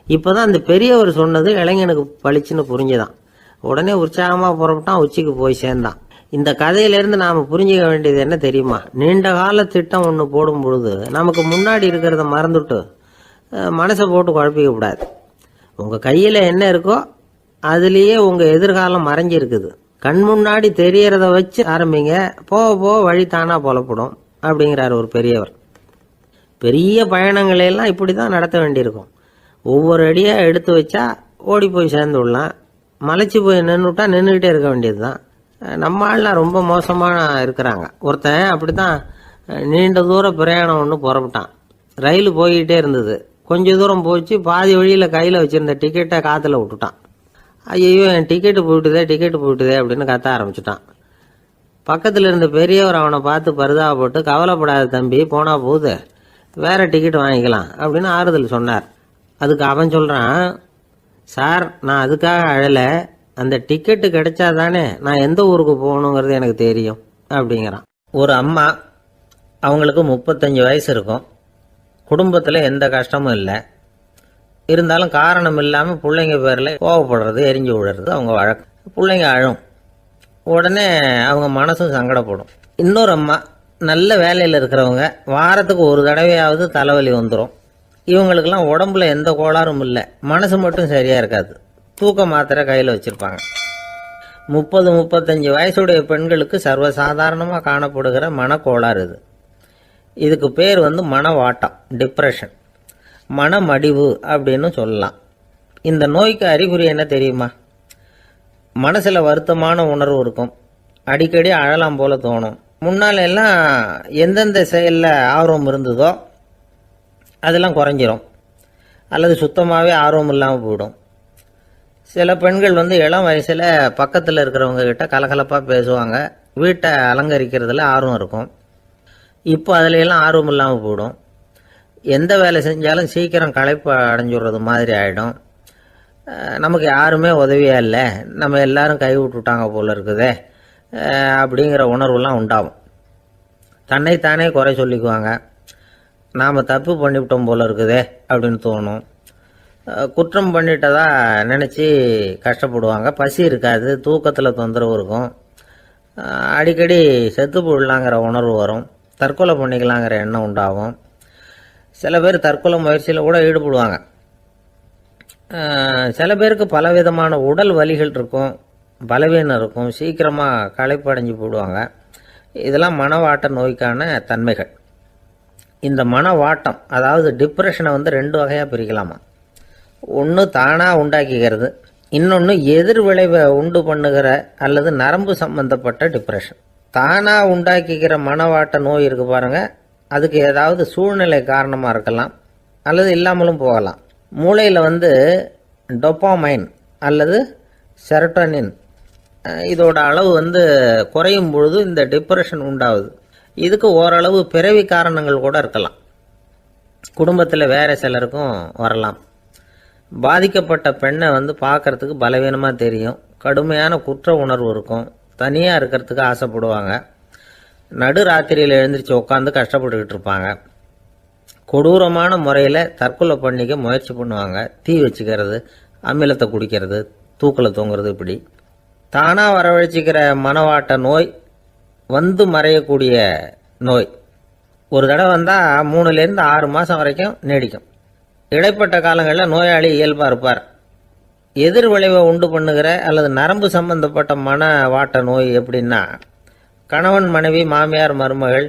இப்போதான் அந்த பெரியவர் சொன்னது இளைஞனுக்கு பளிச்சுன்னு புரிஞ்சுதான். உடனே உற்சாகமாக புறப்பட்டான், உச்சிக்கு போய் சேர்ந்தான். இந்த கதையிலேருந்து நாம் புரிஞ்சுக்க வேண்டியது என்ன தெரியுமா? நீண்ட கால திட்டம் ஒன்று போடும் பொழுது நமக்கு முன்னாடி இருக்கிறத மறந்துட்டு மனசை போட்டு குழப்பிக்க கூடாது. உங்கள் கையில் என்ன இருக்கோ அதுலேயே உங்கள் எதிர்காலம் மறைஞ்சிருக்குது. கண் முன்னாடி தெரியறத வச்சு ஆரம்பிங்க, போக போக வழி தானா புலப்படும் அப்படிங்கிறார் ஒரு பெரியவர். பெரிய பயணங்களையெல்லாம் இப்படி தான் நடத்த வேண்டியிருக்கும். ஒவ்வொரு அடியாக எடுத்து வச்சா ஓடி போய் சேர்ந்து விடலாம். மலைச்சு போய் நின்றுட்டா நின்றுக்கிட்டே இருக்க வேண்டியது தான். நம்ம ஆள்லாம் ரொம்ப மோசமான இருக்கிறாங்க. ஒருத்தன் அப்படி தான் நீண்ட தூர பிரயாணம் ஒன்று புறப்பட்டான். ரயில் போய்கிட்டே இருந்தது. கொஞ்ச தூரம் போச்சு, பாதி வழியில் கையில் வச்சுருந்த டிக்கெட்டை காற்றுல விட்டுட்டான். ஐயோ, என் டிக்கெட்டு போயிட்டுதே அப்படின்னு கத்த ஆரம்பிச்சுட்டான். பக்கத்தில் இருந்த பெரியவர் அவனை பார்த்து பரிதாபப்பட்டு, கவலைப்படாத தம்பி, போனா போகுது, வேற டிக்கெட் வாங்கிக்கலாம் அப்படின்னு ஆறுதல் சொன்னார். அதுக்கு அவன் சொல்கிறான், சார், நான் அதுக்காக அழலை, அந்த டிக்கெட்டு கிடைச்சா தானே நான் எந்த ஊருக்கு போகணுங்கிறது எனக்கு தெரியும் அப்படிங்கிறான். ஒரு அம்மா, அவங்களுக்கு 35 வயசு இருக்கும். குடும்பத்தில் எந்த கஷ்டமும் இல்லை. இருந்தாலும் காரணம் இல்லாமல் பிள்ளைங்க பேரில் கோவப்படுறது, எரிஞ்சு விடுறது அவங்க வழக்கம். பிள்ளைங்க அழும். உடனே அவங்க மனசும் சங்கடப்படும். இன்னொரு அம்மா, நல்ல வேலையில் இருக்கிறவங்க, வாரத்துக்கு ஒரு தடவையாவது தலைவலி வந்துடும். இவங்களுக்கெல்லாம் உடம்புல எந்த கோளாறும் இல்லை, மனசு மட்டும் சரியாக இருக்காது. தூக்க மாத்திரை கையில் வச்சுருப்பாங்க. 30-35 வயசுடைய பெண்களுக்கு சர்வசாதாரணமாக காணப்படுகிற மனக்கோளாறு இது. இதுக்கு பேர் மனவாட்டம், டிப்ரெஷன், மனமடிவு அப்படின்னு சொல்லலாம். இந்த நோய்க்கு அறிகுறி என்ன தெரியுமா? மனசில் வருத்தமான உணர்வு இருக்கும். அடிக்கடி அழலாம் போல தோணும். முன்னால் எல்லாம் எந்தெந்த செயலில் ஆர்வம் இருந்ததோ அதெல்லாம் குறைஞ்சிரும், அல்லது சுத்தமாகவே ஆர்வம் இல்லாமல் போயிடும். சில பெண்கள் இளம் வயசில் பக்கத்தில் இருக்கிறவங்க கிட்ட கலகலப்பாக பேசுவாங்க, வீட்டை அலங்கரிக்கிறதுல ஆர்வம் இருக்கும். இப்போ அதுலையெல்லாம் ஆர்வம் இல்லாமல் போயிடும். எந்த வேலை செஞ்சாலும் சீக்கிரம் களைப்பு அடைஞ்சுடுறது மாதிரி ஆகிடும். நமக்கு யாருமே உதவியாக இல்லை, நம்ம எல்லாரும் கை விட்டுட்டாங்க போல இருக்குதே அப்படிங்கிற உணர்வுலாம் உண்டாகும். தன்னைத்தானே குறை சொல்லிக்குவாங்க. நாம் தப்பு பண்ணிவிட்டோம் போல இருக்குதே அப்படின்னு தோணும். குற்றம் பண்ணிட்டதா நினச்சி கஷ்டப்படுவாங்க. பசி இருக்காது, தூக்கத்தில் தொந்தரவு இருக்கும். அடிக்கடி செத்து போடலாங்கிற உணர்வு வரும். தற்கொலை பண்ணிக்கலாங்கிற எண்ணம் உண்டாகும். சில பேர் தற்கொலை முயற்சியில் கூட ஈடுபடுவாங்க. சில பேருக்கு பலவிதமான உடல் வலிகள் இருக்கும், பலவீனம் இருக்கும், சீக்கிரமாக களைப்படைஞ்சு போடுவாங்க. இதெல்லாம் மனவாட்ட நோய்க்கான தன்மைகள். இந்த மனவாட்டம், அதாவது டிப்ரெஷனை 2 வகையாக பிரிக்கலாமா. ஒன்று தானாக உண்டாக்கிக்கிறது, இன்னொன்று எதிர் விளைவை உண்டு பண்ணுகிற அல்லது நரம்பு சம்பந்தப்பட்ட டிப்ரெஷன். தானாக உண்டாக்கிக்கிற மனவாட்ட நோய் இருக்குது பாருங்கள், அதுக்கு ஏதாவது சூழ்நிலை காரணமாக இருக்கலாம், அல்லது இல்லாமலும் போகலாம். மூளையில் டொப்பாமைன் அல்லது செரட்டோனின் இதோட அளவு குறையும் பொழுது இந்த டிப்ரெஷன் உண்டாகுது. இதுக்கு ஓரளவு பிறவி காரணங்கள் கூட இருக்கலாம். குடும்பத்தில் வேற சிலருக்கும் வரலாம். பாதிக்கப்பட்ட பெண்ணை பார்க்கறதுக்கு பலவீனமாக தெரியும், கடுமையான குற்ற உணர்வு இருக்கும், தனியாக இருக்கிறதுக்கு ஆசைப்படுவாங்க, நடு ராத்திரியில் எழுந்திரிச்சு உட்காந்து கஷ்டப்பட்டுக்கிட்டு இருப்பாங்க, கொடூரமான முறையில் தற்கொலை பண்ணிக்க முயற்சி பண்ணுவாங்க, தீ வச்சுக்கிறது, அமிலத்தை குடிக்கிறது, தூக்கில் தொங்குறது. இப்படி தானாக வரவழைச்சிக்கிற மனவாட்ட நோய் மறையக்கூடிய நோய். ஒரு தடவை வந்தால் 3லேருந்து 6 மாதம் வரைக்கும் நீடிக்கும். இடைப்பட்ட காலங்களில் நோயாளி இயல்பாக இருப்பார். எதிர் விளைவை உண்டு பண்ணுகிற அல்லது நரம்பு சம்பந்தப்பட்ட மனவாட்ட நோய் எப்படின்னா, கணவன் மனைவி, மாமியார் மருமகள்,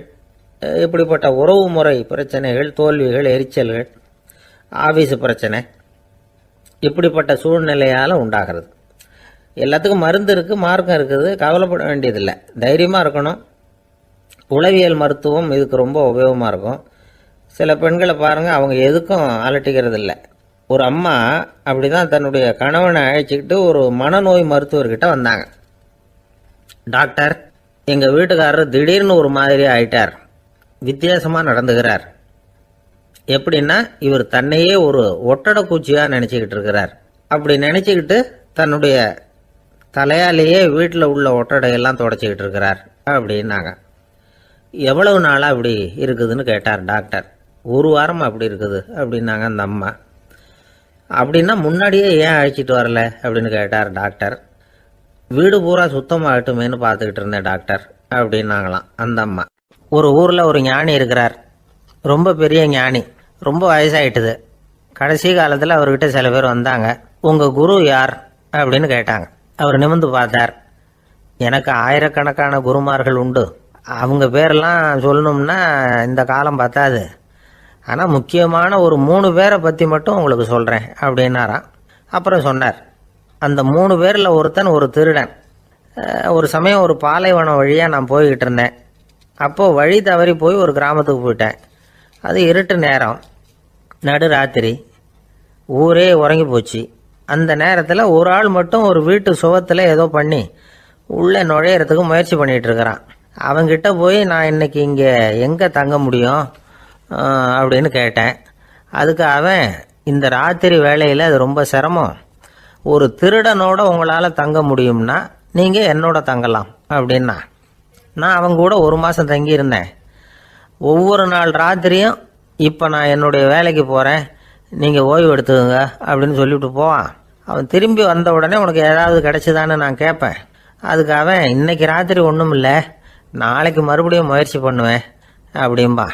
இப்படிப்பட்ட உறவு முறை பிரச்சனைகள், தோல்விகள், எரிச்சல்கள், ஆபீஸ் பிரச்சனை, இப்படிப்பட்ட சூழ்நிலையால் உண்டாகிறது. எல்லாத்துக்கும் மருந்து இருக்குது, மார்க்கம் இருக்குது, கவலைப்பட வேண்டியதில்லை, தைரியமாக இருக்கணும். உளவியல் மருத்துவம் இதுக்கு ரொம்ப உபயோகமாக இருக்கும். சில பெண்களை பாருங்கள், அவங்க எதுக்கும் அலட்டிக்கிறது இல்லை. ஒரு அம்மா அப்படி தான் தன்னுடைய கணவனை அழைச்சிக்கிட்டு ஒரு மனநோய் மருத்துவர்கிட்ட வந்தாங்க. டாக்டர், எங்கள் வீட்டுக்காரர் திடீர்னு ஒரு மாதிரி ஆயிட்டார், வித்தியாசமாக நடந்துகிறார். எப்படின்னா, இவர் தன்னையே ஒரு ஒட்டடை பூச்சியாக நினச்சிக்கிட்டு இருக்கிறார். அப்படி நினச்சிக்கிட்டு தன்னுடைய தலையாலேயே வீட்டில் உள்ள ஒட்டடையெல்லாம் தொடச்சிக்கிட்டு இருக்கிறார் அப்படின்னாங்க. எவ்வளவு நாளாக அப்படி இருக்குதுன்னு கேட்டார் டாக்டர். 1 வாரமாக அப்படி இருக்குது அப்படின்னாங்க அந்த அம்மா. அப்படின்னா முன்னாடியே ஏன் அழைச்சிட்டு வரல அப்படின்னு கேட்டார் டாக்டர். வீடு பூரா சுத்தமாகட்டுமேனு பார்த்துக்கிட்டு இருந்தேன் டாக்டர் அப்படின்னாங்களாம் அந்த அம்மா. ஒரு ஊரில் ஒரு ஞானி இருக்கிறார், ரொம்ப பெரிய ஞானி, ரொம்ப வயசாயிட்டுது. கடைசி காலத்தில் அவர்கிட்ட சில பேர் வந்தாங்க. உங்கள் குரு யார் அப்படின்னு கேட்டாங்க. அவர் நிமிர்ந்து பார்த்தார். எனக்கு ஆயிரக்கணக்கான குருமார்கள் உண்டு. அவங்க பேரெல்லாம் சொல்லணும்னா இந்த காலம் பத்தாது. ஆனால் முக்கியமான ஒரு 3 பேரை பற்றி மட்டும் உங்களுக்கு சொல்கிறேன் அப்படின்னாராம். அப்புறம் சொன்னார், அந்த 3 பேரில் ஒருத்தன் ஒரு திருடன். ஒரு சமயம் ஒரு பாலைவனம் வழியாக நான் போய்கிட்டு இருந்தேன். அப்போது வழி தவறி போய் ஒரு கிராமத்துக்கு போயிட்டேன். அது இருட்டு நேரம், நடு ராத்திரி, ஊரே உறங்கி போச்சு. அந்த நேரத்தில் ஒரு ஆள் மட்டும் ஒரு வீட்டு சுவத்தில் ஏதோ பண்ணி உள்ளே நுழையிறதுக்கு முயற்சி பண்ணிகிட்டு இருக்கிறான். அவங்கிட்ட போய் நான் இன்னைக்கு இங்கே எங்கே தங்க முடியும் அப்படின்னு கேட்டேன். அதுக்கு அவன், இந்த ராத்திரி வேளையில் அது ரொம்ப சிரமம், ஒரு திருடனோட உங்களால் தங்க முடியும்னா நீங்கள் என்னோட தங்கலாம் அப்படின்னா. நான் அவங்க கூட 1 மாதம் தங்கியிருந்தேன். ஒவ்வொரு நாள் ராத்திரியும் இப்போ நான் என்னுடைய வேலைக்கு போகிறேன், நீங்கள் ஓய்வு எடுத்துக்கோங்க அப்படின்னு சொல்லிவிட்டு போவான். அவன் திரும்பி வந்த உடனே உனக்கு ஏதாவது கிடைச்சிதான்னு நான் கேட்பேன். அதுக்கு அவன், இன்னைக்கு ராத்திரி ஒன்றும் இல்லை, நாளைக்கு மறுபடியும் முயற்சி பண்ணுவேன் அப்படின்பா.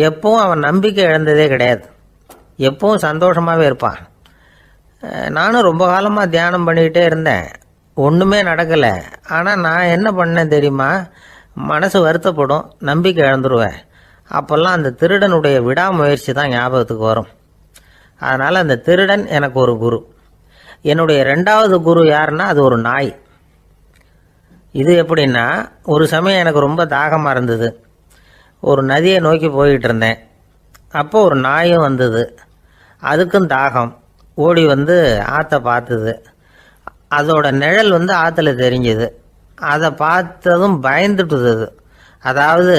எப்பவும் அவன் நம்பிக்கை இழந்ததே கிடையாது, எப்பவும் சந்தோஷமாகவே இருப்பான். நானும் ரொம்ப காலமாக தியானம் பண்ணிக்கிட்டே இருந்தேன், ஒன்றுமே நடக்கலை. ஆனால் நான் என்ன பண்ணேன் தெரியுமா, மனசு வருத்தப்படும், நம்பிக்கை இழந்துருவேன். அப்போல்லாம் அந்த திருடனுடைய விடாமுயற்சி தான் ஞாபகத்துக்கு வரும். அதனால் அந்த திருடன் எனக்கு ஒரு குரு. என்னுடைய 2வது குரு யாருன்னா அது ஒரு நாய். இது எப்படின்னா, ஒரு சமயம் எனக்கு ரொம்ப தாகமாக இருந்தது. ஒரு நதியை நோக்கி போய்கிட்டு இருந்தேன். அப்போ ஒரு நாயும் வந்தது. அதுக்கும் தாகம். ஓடி வந்து ஆற்றை பார்த்தது. அதோட நிழல் வந்து ஆற்றுல தெரிஞ்சுது. அதை பார்த்ததும் பயந்துட்டுது. அதாவது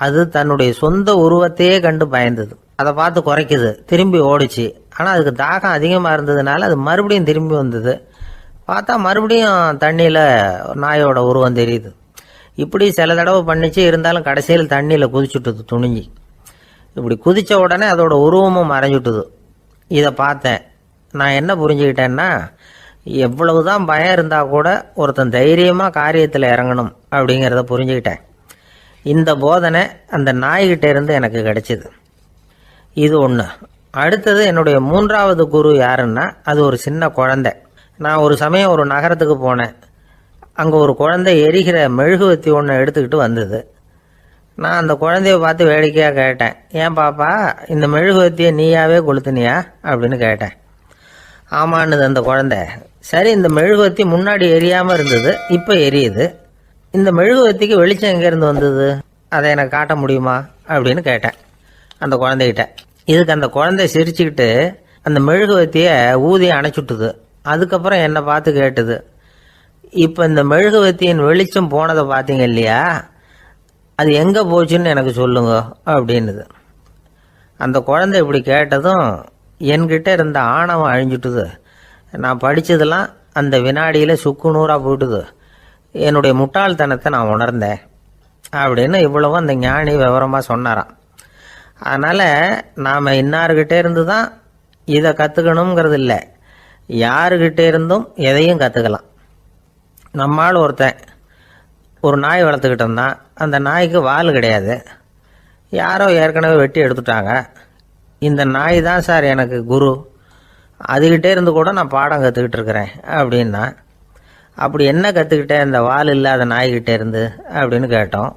அது தன்னுடைய சொந்த உருவத்தையே கண்டு பயந்தது. அதை பார்த்து குறைக்குது, திரும்பி ஓடிச்சு. ஆனால் அதுக்கு தாகம் அதிகமாக இருந்ததுனால அது மறுபடியும் திரும்பி வந்தது. பார்த்தா மறுபடியும் தண்ணியில் நாயோட உருவம் தெரியுது. இப்படி சில தடவை பண்ணிச்சு. இருந்தாலும் கடைசியில் தண்ணியில் குதிச்சுட்டுது துணிஞ்சி. இப்படி குதித்த உடனே அதோட உருவமும் மறைஞ்சுட்டுது. இதை பார்த்தேன். நான் என்ன புரிஞ்சுக்கிட்டேன்னா, எவ்வளவுதான் பயம் இருந்தால் கூட ஒருத்தன் தைரியமாக காரியத்தில் இறங்கணும் அப்படிங்கிறத புரிஞ்சுக்கிட்டேன். இந்த போதனை அந்த நாய்கிட்ட இருந்து எனக்கு கிடைச்சிது. இது ஒன்று. அடுத்தது என்னுடைய 3வது குரு யாருன்னா அது ஒரு சின்ன குழந்தை. நான் ஒரு சமயம் ஒரு நகரத்துக்கு போனேன். அங்கே ஒரு குழந்தை எரிகிற மெழுகுவத்தி ஒன்று எடுத்துக்கிட்டு வந்தது. நான் அந்த குழந்தைய பார்த்து வேடிக்கையாக கேட்டேன், ஏன் பாப்பா இந்த மெழுகுவத்தியை நீயாவே கொளுத்துனியா அப்படின்னு கேட்டேன். ஆமான்னுது அந்த குழந்தை. சரி, இந்த மெழுகுவத்தி முன்னாடி எரியாமல் இருந்தது, இப்போ எரியுது. இந்த மெழுகுவத்திக்கு வெளிச்சம் எங்கேருந்து வந்தது, அதை எனக்கு காட்ட முடியுமா அப்படின்னு கேட்டேன் அந்த குழந்தைகிட்ட. இதுக்கு அந்த குழந்தை சிரிச்சுக்கிட்டு அந்த மெழுகுவத்தியை ஊதி அணைச்சுட்டுது. அதுக்கப்புறம் என்னை பார்த்து கேட்டுது, இப்போ இந்த மெழுகுவத்தியின் வெளிச்சம் போனதை பார்த்தீங்க இல்லையா, அது எங்கே போச்சுன்னு எனக்கு சொல்லுங்க அப்படின்னுது. அந்த குழந்தை இப்படி கேட்டதும் என்கிட்ட இருந்த ஆணவம் அழிஞ்சுட்டுது. நான் படித்ததெல்லாம் அந்த வினாடியில் சுக்கு நூறாக போயிட்டுது. என்னுடைய முட்டாள்தனத்தை நான் உணர்ந்தேன் அப்படின்னு இவ்வளவும் அந்த ஞானி விவரமாக சொன்னாராம். அதனால் நாம் இன்னார்கிட்டே இருந்து தான் இதை கற்றுக்கணுங்கிறது இல்லை, யாருக்கிட்டே இருந்தும் எதையும் கற்றுக்கலாம். நம்மால் ஒருத்தன் ஒரு நாய் வளர்த்துக்கிட்டு இருந்தான். அந்த நாய்க்கு வால் கிடையாது. யாரோ ஏற்கனவே வெட்டி எடுத்துட்டாங்க. இந்த நாய் தான் சார் எனக்கு குரு, அதுகிட்டே இருந்து கூட நான் பாடம் கற்றுக்கிட்டு இருக்கிறேன் அப்படின்னா. அப்படி என்ன கற்றுக்கிட்டேன் இந்த வால் இல்லாத நாய்கிட்டே இருந்து அப்படின்னு கேட்டோம்.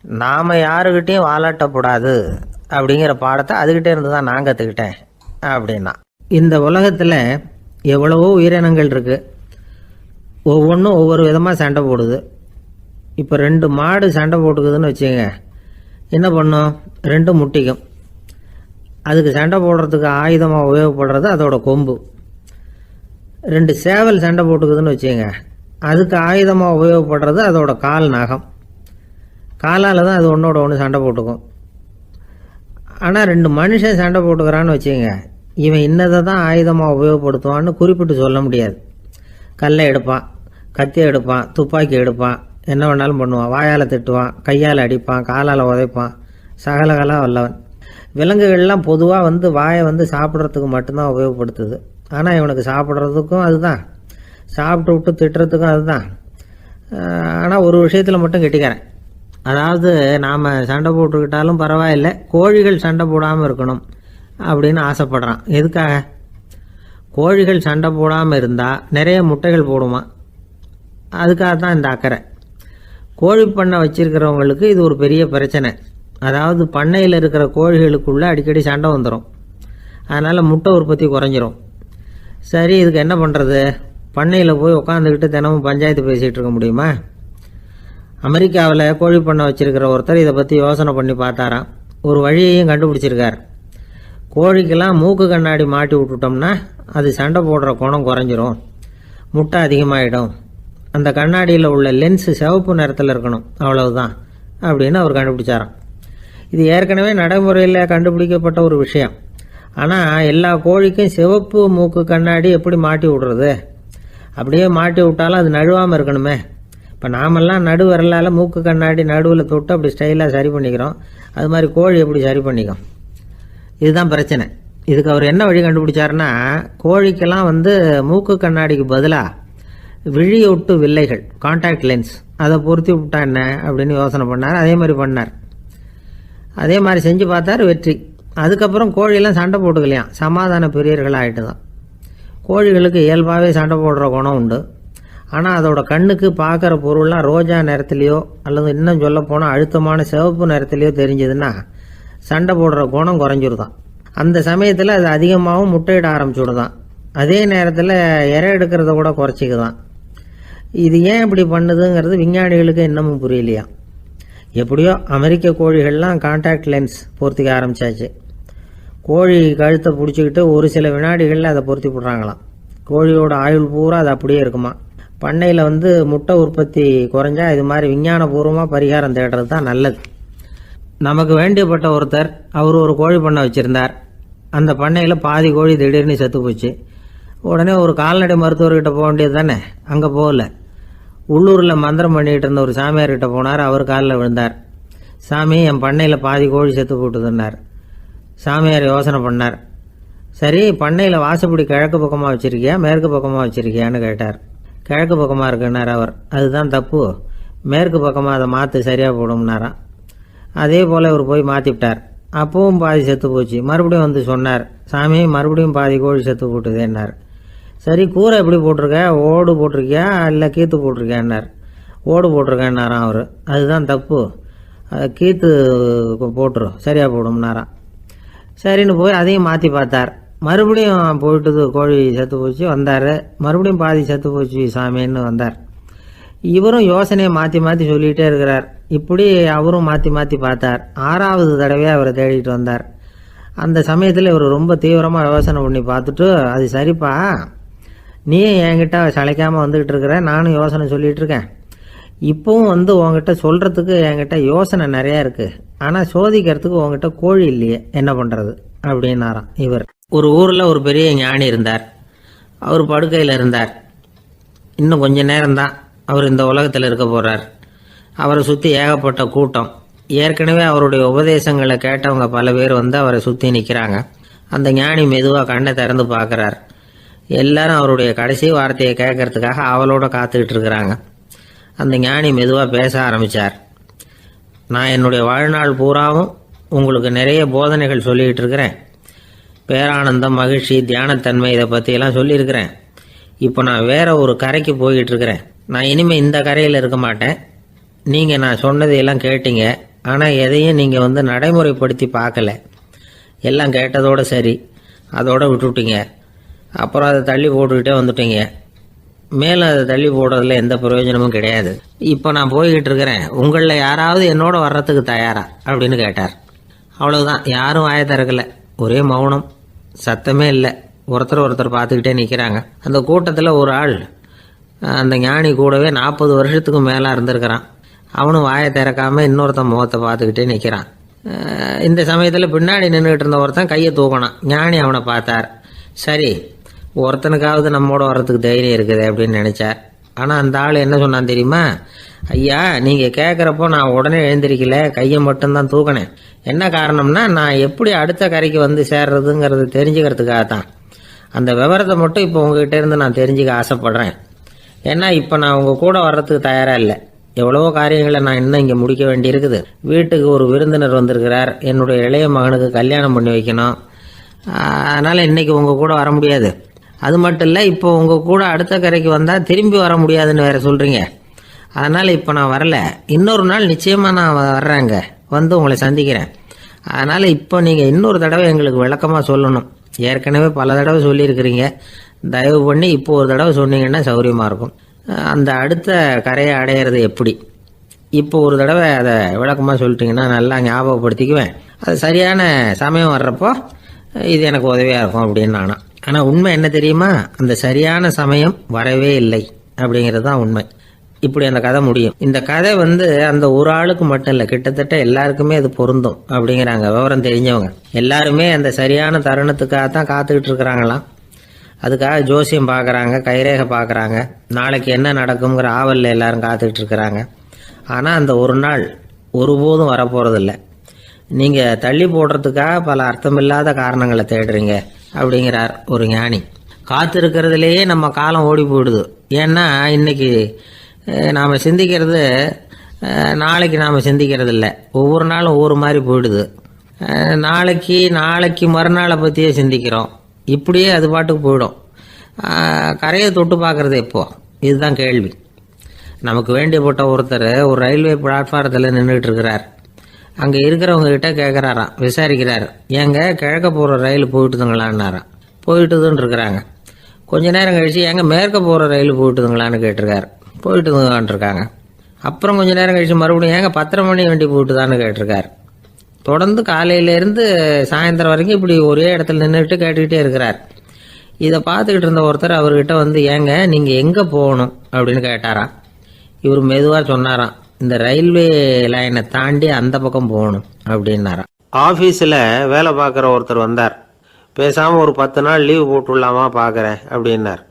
நாம் யாருக்கிட்டையும் வாலாட்டக்கூடாது அப்படிங்கிற பாடத்தை அதுகிட்டே இருந்து தான் நான் கற்றுக்கிட்டேன் அப்படின்னா. இந்த உலகத்தில் எவ்வளவோ உயிரினங்கள் இருக்குது, ஒவ்வொன்றும் ஒவ்வொரு விதமாக சண்டை போடுது. இப்போ 2 மாடு சண்டை போட்டுக்குதுன்னு வச்சுங்க, என்ன பண்ணும், 2 முட்டிக்கும். அதுக்கு சண்டை போடுறதுக்கு ஆயுதமாக உபயோகப்படுறது அதோட கொம்பு. 2 சேவல் சண்டை போட்டுக்குதுன்னு வச்சுங்க, அதுக்கு ஆயுதமாக உபயோகப்படுறது அதோட கால் நகம். காலால் தான் அது ஒன்றோட ஒன்று சண்டை போட்டுக்கும். ஆனால் 2 மனுஷன் சண்டை போட்டுக்கிறான்னு வச்சுங்க, இவன் இன்னதை தான் ஆயுதமாக உபயோகப்படுத்துவான்னு குறிப்பிட்டு சொல்ல முடியாது. கல்லை எடுப்பான், கத்தியை எடுப்பான், துப்பாக்கி எடுப்பான், என்ன வேணாலும் பண்ணுவான். வாயால் திட்டுவான், கையால் அடிப்பான், காலால் உதைப்பான், சகலகலாக வல்லவன். விலங்குகள்லாம் பொதுவாக வாயை சாப்பிட்றதுக்கு மட்டும்தான் உபயோகப்படுத்துது. ஆனால் இவனுக்கு சாப்பிட்றதுக்கும் அதுதான், சாப்பிட்டு விட்டு திட்டுறதுக்கும் அதுதான். ஆனால் ஒரு விஷயத்தில் மட்டும் கெட்டிக்கிறேன். அதாவது நாம் சண்டை போட்டுக்கிட்டாலும் பரவாயில்லை, கோழிகள் சண்டை போடாமல் இருக்கணும் அப்படின்னு ஆசைப்படுறான். எதுக்காக? கோழிகள் சண்டை போடாமல் இருந்தால் நிறைய முட்டைகள் போடுமா. அதுக்காக தான் இந்த அக்கறை. கோழி பண்ணை வச்சிருக்கிறவங்களுக்கு இது ஒரு பெரிய பிரச்சனை. அதாவது பண்ணையில் இருக்கிற கோழிகளுக்குள்ளே அடிக்கடி சண்டை வந்துடும். அதனால் முட்டை உற்பத்தி குறைஞ்சிரும். சரி, இதுக்கு என்ன பண்ணுறது? பண்ணையில் போய் உட்காந்துக்கிட்டு தினமும் பஞ்சாயத்து பேசிகிட்டு இருக்க முடியுமா? அமெரிக்காவில் கோழி பண்ணை வச்சிருக்கிற ஒருத்தர் இதை பற்றி யோசனை பண்ணி பார்த்தாராம். ஒரு வழியையும் கண்டுபிடிச்சிருக்கார். கோழிக்கெல்லாம் மூக்கு கண்ணாடி மாட்டி விட்டுட்டோம்னா அது சண்டை போடுற குணம் குறைஞ்சிரும், முட்டை அதிகமாகிடும். அந்த கண்ணாடியில் உள்ள லென்ஸு சிவப்பு நிறத்தில் இருக்கணும், அவ்வளவுதான் அப்படின்னு அவர் கண்டுபிடிச்சாராம். இது ஏற்கனவே நடைமுறையில் கண்டுபிடிக்கப்பட்ட ஒரு விஷயம். ஆனால் எல்லா கோழிக்கும் சிவப்பு மூக்கு கண்ணாடி எப்படி மாட்டி விடுறது? அப்படியே மாட்டி விட்டாலும் அது நழுவாமல் இருக்கணுமே. இப்போ நாமெல்லாம் நடு விரலால் மூக்கு கண்ணாடி நடுவில் தொட்டு அப்படி ஸ்டைலாக சரி பண்ணிக்கிறோம். அது மாதிரி கோழி எப்படி சரி பண்ணிக்கும்? இதுதான் பிரச்சனை. இதுக்கு அவர் என்ன வழி கண்டுபிடிச்சாருன்னா, கோழிக்கெல்லாம் மூக்கு கண்ணாடிக்கு பதிலாக விழியொட்டு வில்லைகள், கான்டாக்ட் லென்ஸ், அதை பொருத்தி விட்டா என்ன அப்படின்னு யோசனை பண்ணார். அதே மாதிரி பண்ணார். அதே மாதிரி செஞ்சு பார்த்தார், வெற்றி. அதுக்கப்புறம் கோழியெல்லாம் சண்டை போட்டுக்கலையாம், சமாதான பிரியர்கள் ஆகிட்டு தான். கோழிகளுக்கு இயல்பாகவே சண்டை போடுற குணம் உண்டு. ஆனால் அதோட கண்ணுக்கு பார்க்குற பொருள்லாம் ரோஜா நிறத்துலையோ அல்லது இன்னும் சொல்ல போனால் அழுத்தமான சிவப்பு நிறத்துலையோ தெரிஞ்சதுன்னா சண்டை போடுற குணம் குறைஞ்சிருதான். அந்த சமயத்தில் அது அதிகமாகவும் முட்டையிட ஆரம்பிச்சுடுதான். அதே நேரத்தில் இறை எடுக்கிறத கூட குறைச்சிக்குதான். இது ஏன் இப்படி பண்ணுதுங்கிறது விஞ்ஞானிகளுக்கு இன்னமும் புரியலையா. எப்படியோ அமெரிக்க கோழிகள்லாம் கான்டாக்ட் லென்ஸ் பொருத்திக்க ஆரம்பித்தாச்சு. கோழி கழுத்தை பிடிச்சிக்கிட்டு ஒரு சில வினாடிகளில் அதை பொருத்தி போடுறாங்களாம். கோழியோட ஆயுள் பூரா அது அப்படியே இருக்குமா. பண்ணையில் முட்டை உற்பத்தி குறைஞ்சா இது மாதிரி விஞ்ஞானபூர்வமாக பரிகாரம் தேடுறது தான் நல்லது. நமக்கு வேண்டியப்பட்ட ஒருத்தர், அவர் ஒரு கோழி பண்ணை வச்சுருந்தார். அந்த பண்ணையில் பாதி கோழி திடீர்னு செத்து போச்சு. உடனே ஒரு கால்நடை மருத்துவர்கிட்ட போக வேண்டியது தானே. அங்கே போகல. உள்ளூரில் மந்திரம் பண்ணிகிட்டு இருந்த ஒரு சாமியார்கிட்ட போனார். அவர் காலில் விழுந்தார். சாமி, என் பண்ணையில் பாதி கோழி செத்து போட்டுதுன்னார். சாமியார் யோசனை பண்ணார். சரி, பண்ணையில் வாசப்படி கிழக்கு பக்கமாக வச்சுருக்கியா மேற்கு பக்கமாக வச்சுருக்கியான்னு கேட்டார். கிழக்கு பக்கமாக இருக்குன்னார் அவர். அதுதான் தப்பு, மேற்கு பக்கமாக அதை மாற்று, சரியாக போடும்னாராம். அதே போல் இவர் போய் மாற்றிவிட்டார். அப்பவும் பாதி செத்து போச்சு. மறுபடியும் சொன்னார், சாமி மறுபடியும் பாதி கோழி செத்து போட்டுதேன்னார். சரி, கூரை எப்படி போட்டிருக்க? ஓடு போட்டிருக்கியா இல்லை கீத்து போட்டிருக்கியான்னார். ஓடு போட்டிருக்கேன்னாராம் அவர். அதுதான் தப்பு, கீத்து போட்டுரும், சரியாக போடும்னாராம். சரின்னு போய் அதையும் மாற்றி பார்த்தார். மறுபடியும் போயிட்டுது, கோழி செத்து போச்சு. வந்தார். மறுபடியும் பாதி செத்து போச்சு சாமின்னு வந்தார். இவரும் யோசனையை மாற்றி மாற்றி சொல்லிகிட்டே இருக்கிறார். இப்படி அவரும் மாற்றி மாற்றி பார்த்தார். 6வது தடவையாக அவரை தேடிட்டு வந்தார். அந்த சமயத்தில் இவர் ரொம்ப தீவிரமாக யோசனை பண்ணி பார்த்துட்டு, அது சரிப்பா, நீ என்கிட்ட சளைக்காமல் வந்துக்கிட்டு இருக்கிற, நானும் யோசனை சொல்லிகிட்டு இருக்கேன். இப்போவும் உங்ககிட்ட சொல்கிறதுக்கு என்கிட்ட யோசனை நிறையா இருக்குது. ஆனால் சோதிக்கிறதுக்கு உங்ககிட்ட கோழி இல்லையே, என்ன பண்ணுறது அப்படின்னாராம் இவர். ஒரு ஊரில் ஒரு பெரிய ஞானி இருந்தார். அவர் படுக்கையில் இருந்தார். இன்னும் கொஞ்ச நேரம்தான் அவர் இந்த உலகத்தில் இருக்க போகிறார். அவரை சுற்றி ஏகப்பட்ட கூட்டம். ஏற்கனவே அவருடைய உபதேசங்களை கேட்டவங்க பல பேர் அவரை சுற்றி நிற்கிறாங்க. அந்த ஞானி மெதுவாக கண்ணை திறந்து பார்க்குறார். எல்லாரும் அவருடைய கடைசி வார்த்தையை கேட்கறதுக்காக அவளோட காத்துக்கிட்டு இருக்கிறாங்க. அந்த ஞானி மெதுவாக பேச ஆரம்பித்தார். நான் என்னுடைய வாழ்நாள் பூராவும் உங்களுக்கு நிறைய போதனைகள் சொல்லிக்கிட்டு இருக்கிறேன். பேரானந்தம், மகிழ்ச்சி, தியானத்தன்மை, இதை பற்றியெல்லாம் சொல்லியிருக்கிறேன். இப்போ நான் வேற ஒரு கரைக்கு போய்கிட்டு இருக்கிறேன். நான் இனிமேல் இந்த கரையில் இருக்க மாட்டேன். நீங்கள் நான் சொன்னதையெல்லாம் கேட்டீங்க, ஆனால் எதையும் நீங்கள் நடைமுறைப்படுத்தி பார்க்கல. எல்லாம் கேட்டதோடு சரி, அதோட விட்டுவிட்டீங்க. அப்புறம் அதை தள்ளி போட்டுக்கிட்டே வந்துட்டீங்க. மேலும் அதை தள்ளி போடுறதுல எந்த பிரயோஜனமும் கிடையாது. இப்போ நான் போய்கிட்டு இருக்கிறேன். உங்களில் யாராவது என்னோட வர்றதுக்கு தயாரா அப்படின்னு கேட்டார். அவ்வளவுதான், யாரும் வாயை திறக்கல. ஒரே மௌனம், சத்தமே இல்லை. ஒருத்தர் பார்த்துக்கிட்டே நிற்கிறாங்க. அந்த கூட்டத்தில் ஒரு ஆள் அந்த ஞானி கூடவே 40 வருஷத்துக்கு மேலே இருந்திருக்கிறான். அவனும் வாயை திறக்காமல் இன்னொருத்தன் முகத்தை பார்த்துக்கிட்டே நிற்கிறான். இந்த சமயத்தில் பின்னாடி நின்றுக்கிட்டு இருந்த ஒருத்தன் கையை தூக்கினான். ஞானி அவனை பார்த்தார். சரி, ஒருத்தனுக்காவது நம்மோட வர்றதுக்கு தைரியம் இருக்குது அப்படின்னு நினச்சார். ஆனால் அந்த ஆள் என்ன சொன்னான் தெரியுமா? ஐயா, நீங்கள் கேட்குறப்போ நான் உடனே எழுந்திருக்கல, கையை மட்டும்தான் தூக்கினேன். என்ன காரணம்னா, நான் எப்படி அடுத்த கரைக்கு சேர்றதுங்கிறது தெரிஞ்சுக்கிறதுக்காக தான். அந்த விவரத்தை மட்டும் இப்போ உங்ககிட்ட இருந்து நான் தெரிஞ்சுக்க ஆசைப்படுறேன். ஏன்னா இப்போ நான் உங்கள் கூட வர்றதுக்கு தயாராக இல்லை. எவ்வளவோ காரியங்களை நான் இன்னும் இங்கே முடிக்க வேண்டியிருக்குது. வீட்டுக்கு ஒரு விருந்தினர் வந்திருக்கிறார். என்னுடைய இளைய மகனுக்கு கல்யாணம் பண்ணி வைக்கணும். அதனால் இன்றைக்கி உங்கள் கூட வர முடியாது. அது மட்டும் இல்லை, இப்போ உங்கள் கூட அடுத்த கரைக்கு வந்தால் திரும்பி வர முடியாதுன்னு வேற சொல்கிறீங்க. அதனால் இப்போ நான் வரல, இன்னொரு நாள் நிச்சயமாக நான் வர்றேங்க, வந்து உங்களை சந்திக்கிறேன். அதனால் இப்போ நீங்கள் இன்னொரு தடவை எங்களுக்கு விளக்கமாக சொல்லணும். ஏற்கனவே பல தடவை சொல்லியிருக்கிறீங்க, தயவு பண்ணி இப்போ ஒரு தடவை சொன்னீங்கன்னா சௌகரியமாக இருக்கும். அந்த அடுத்த கரையை அடையிறது எப்படி, இப்போ ஒரு தடவை அதை விளக்கமாக சொல்லிட்டீங்கன்னா நல்லா ஞாபகப்படுத்திக்குவேன். அது சரியான சமயம் வர்றப்போ இது எனக்கு உதவியாக இருக்கும் அப்படின்னு நானா. ஆனால் உண்மை என்ன தெரியுமா, அந்த சரியான சமயம் வரவே இல்லை அப்படிங்கிறது தான் உண்மை. இப்படி அந்த கதை முடியும். இந்த கதை அந்த ஒரு ஆளுக்கு மட்டும் இல்லை, கிட்டத்தட்ட எல்லாருக்குமே அது பொருந்தும் அப்படிங்கிறாங்க விவரம் தெரிஞ்சவங்க. எல்லாருமே அந்த சரியான தருணத்துக்காக தான் காத்துக்கிட்டு இருக்கிறாங்களாம். அதுக்காக ஜோசியம் பார்க்குறாங்க, கைரேகை பார்க்குறாங்க, நாளைக்கு என்ன நடக்குங்கிற ஆவலில் எல்லாரும் காத்துக்கிட்டு இருக்கிறாங்க. ஆனால் அந்த ஒரு நாள் ஒருபோதும் வரப்போகிறதில்ல. நீங்கள் தள்ளி போடுறதுக்காக பல அர்த்தமில்லாத காரணங்களை தேடுறீங்க அப்படிங்கிறார் ஒரு ஞானி. காத்திருக்கிறதுலேயே நம்ம காலம் ஓடி போயிடுது. ஏன்னா இன்னைக்கு நாம் சிந்திக்கிறது நாளைக்கு நாம் சிந்திக்கிறது இல்லை, ஒவ்வொரு நாளும் ஒவ்வொரு மாதிரி போயிடுது. நாளைக்கு மறுநாளை பற்றியே சிந்திக்கிறோம். இப்படியே அது பாட்டுக்கு போயிடும். கரையை தொட்டு பார்க்குறது எப்போ, இதுதான் கேள்வி. நமக்கு வேண்டியப்பட்ட ஒருத்தர் ஒரு ரயில்வே பிளாட்ஃபாரத்தில் நின்றுட்டு இருக்கிறார். அங்கே இருக்கிறவங்க கிட்ட கேட்குறாராம், விசாரிக்கிறார், ஏங்க கிழக்க போகிற ரயில் போயிட்டுதுங்களான்னாராம். போயிட்டுதுன்னு இருக்கிறாங்க. கொஞ்ச நேரம் கழிச்சு ஏங்க மேற்க போகிற ரயில் போயிட்டுதுங்களான்னு கேட்டிருக்காரு. போயிட்டுதுங்களான் இருக்காங்க. அப்புறம் கொஞ்ச நேரம் கழிச்சு மறுபடியும் ஏங்க 10:30 மணி வண்டி போயிட்டுதான்னு கேட்டிருக்காரு. தொடர்ந்து காலையிலேருந்து சாயந்தரம் வரைக்கும் இப்படி ஒரே இடத்துல நின்றுட்டு கேட்டுக்கிட்டே இருக்கிறார். இதை பார்த்துக்கிட்டு இருந்த ஒருத்தர் அவர்கிட்ட ஏங்க நீங்கள் எங்கே போகணும் அப்படின்னு கேட்டாராம். இவர் மெதுவாக சொன்னாராம், இந்த ரயில்வே லைனை தாண்டி அந்த பக்கம் போகணும் அப்படின்னாராம். ஆஃபீஸில் வேலை பார்க்குற ஒருத்தர் வந்தார். பேசாமல் ஒரு 10 நாள் லீவு போட்டுடலாமா பார்க்குறேன் அப்படின்னார்.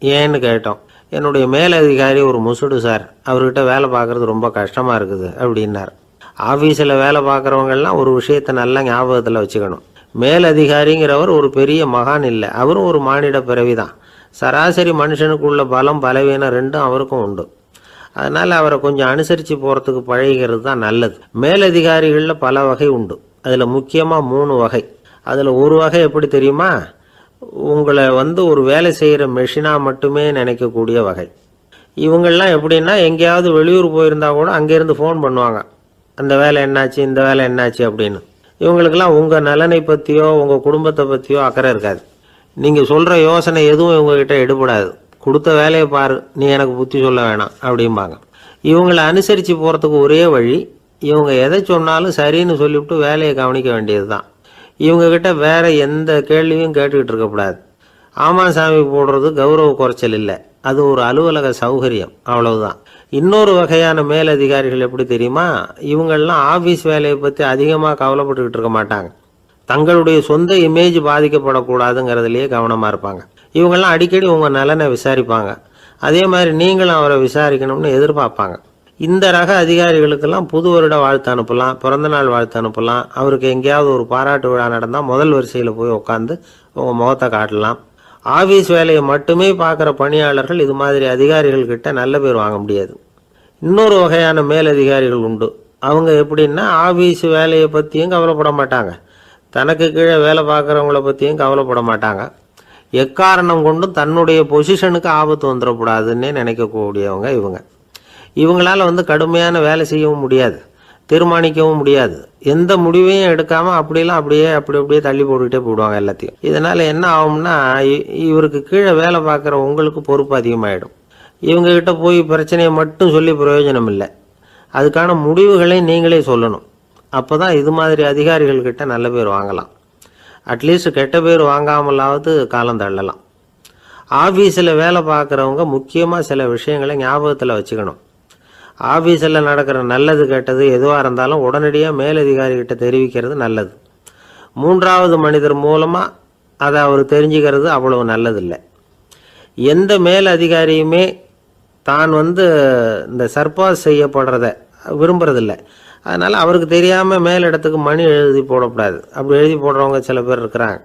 ஏன்னு கேட்டோம். என்னுடைய மேலதிகாரி ஒரு முசுடு சார், அவர்கிட்ட வேலை பார்க்குறது ரொம்ப கஷ்டமாக இருக்குது அப்படின்னார். ஆஃபீஸில் வேலை பார்க்குறவங்கெல்லாம் ஒரு விஷயத்தை நல்லா ஞாபகத்தில் வச்சுக்கணும். மேலதிகாரிங்கிறவர் ஒரு பெரிய மகான் இல்லை, அவரும் ஒரு மானிட பிறவி தான். சராசரி மனுஷனுக்குள்ள பலம் பலவீனம் ரெண்டும் அவருக்கும் உண்டு. அதனால் அவரை கொஞ்சம் அனுசரித்து போகிறதுக்கு பழகிறது தான் நல்லது. மேலதிகாரிகளில் பல வகை உண்டு. அதில் முக்கியமாக 3 வகை. அதில் ஒரு வகை எப்படி தெரியுமா, உங்களை ஒரு வேலை செய்கிற மெஷினாக மட்டுமே நினைக்கக்கூடிய வகை. இவங்கெல்லாம் எப்படின்னா, எங்கேயாவது வெளியூர் போயிருந்தா கூட அங்கேருந்து ஃபோன் பண்ணுவாங்க, அந்த வேலை என்னாச்சு, இந்த வேலை என்னாச்சு அப்படின்னு. இவங்களுக்கெல்லாம் உங்கள் நலனை பற்றியோ உங்கள் குடும்பத்தை பற்றியோ அக்கறை இருக்காது. நீங்கள் சொல்கிற யோசனை எதுவும் இவங்ககிட்ட எடுபடாது. கொடுத்த வேலையை பாரு, நீ எனக்கு புத்தி சொல்ல வேணாம் அப்படிம்பாங்க. இவங்களை அனுசரித்து போகிறதுக்கு ஒரே வழி, இவங்க எதை சொன்னாலும் சரின்னு சொல்லிவிட்டு வேலையை கவனிக்க வேண்டியது தான். இவங்ககிட்ட வேற எந்த கேள்வியும் கேட்டுக்கிட்டு இருக்கக்கூடாது. ஆமாம் சாமி போடுறது கௌரவ குறைச்சல் இல்லை, அது ஒரு அலுவலக சௌகரியம், அவ்வளவுதான். இன்னொரு வகையான மேலதிகாரிகள் எப்படி தெரியுமா, இவங்கெல்லாம் ஆஃபீஸ் வேலையை பற்றி அதிகமாக கவலைப்பட்டுக்கிட்டு இருக்க மாட்டாங்க. தங்களுடைய சொந்த இமேஜ் பாதிக்கப்படக்கூடாதுங்கிறதுலையே கவனமாக இருப்பாங்க. இவங்கெல்லாம் அடிக்கடி உங்கள் நலனை விசாரிப்பாங்க. அதே மாதிரி நீங்களும் அவரை விசாரிக்கணும்னு எதிர்பார்ப்பாங்க. இந்த ரக அதிகாரிகளுக்கெல்லாம் புது வருட வாழ்த்து அனுப்பலாம், பிறந்தநாள் வாழ்த்து அனுப்பலாம். அவருக்கு எங்கேயாவது ஒரு பாராட்டு விழா நடந்தால் முதல் வரிசையில் போய் உட்காந்து உங்கள் முகத்தை காட்டலாம். ஆஃபீஸ் வேலையை மட்டுமே பார்க்குற பணியாளர்கள் இது மாதிரி அதிகாரிகள்கிட்ட நல்ல பேர் வாங்க முடியாது. இன்னொரு வகையான மேலதிகாரிகள் உண்டு. அவங்க எப்படின்னா, ஆஃபீஸ் வேலையை பற்றியும் கவலைப்பட மாட்டாங்க, தனக்கு கீழே வேலை பார்க்குறவங்கள பற்றியும் கவலைப்பட மாட்டாங்க. எக்காரணம் கொண்டும் தன்னுடைய பொசிஷனுக்கு ஆபத்து வந்துடக்கூடாதுன்னே நினைக்கக்கூடியவங்க இவங்க. இவங்களால கடுமையான வேலை செய்யவும் முடியாது, தீர்மானிக்கவும் முடியாது. எந்த முடிவையும் எடுக்காமல் அப்படியே தள்ளி போட்டுக்கிட்டே போடுவாங்க எல்லாத்தையும். இதனால் என்ன ஆகும்னா, இவருக்கு கீழே வேலை பார்க்குற உங்களுக்கு பொறுப்பு அதிகமாகிடும். இவங்ககிட்ட போய் பிரச்சனையை மட்டும் சொல்லி பிரயோஜனம் இல்லை, அதுக்கான முடிவுகளை நீங்களே சொல்லணும். அப்போ தான் இது மாதிரி அதிகாரிகள்கிட்ட நல்ல பேர் வாங்கலாம். அட்லீஸ்ட் கெட்ட பேர் வாங்காமலாவது காலம் தள்ளலாம். ஆஃபீஸில் வேலை பார்க்குறவங்க முக்கியமாக சில விஷயங்களை ஞாபகத்தில் வச்சுக்கணும். ஆஃபீஸில் நடக்கிற நல்லது கெட்டது எதுவாக இருந்தாலும் உடனடியாக மேலதிகாரிகிட்ட தெரிவிக்கிறது நல்லது. 3வது மனிதர் மூலமாக அதை அவர் தெரிஞ்சுக்கிறது அவ்வளவு நல்லதில்லை. எந்த மேல் அதிகாரியுமே தான் இந்த சர்பாஸ் செய்யப்படுறத விரும்புறதில்லை. அதனால் அவருக்கு தெரியாமல் மேலிடத்துக்கு மணி எழுதி போடக்கூடாது. அப்படி எழுதி போடுறவங்க சில பேர் இருக்கிறாங்க.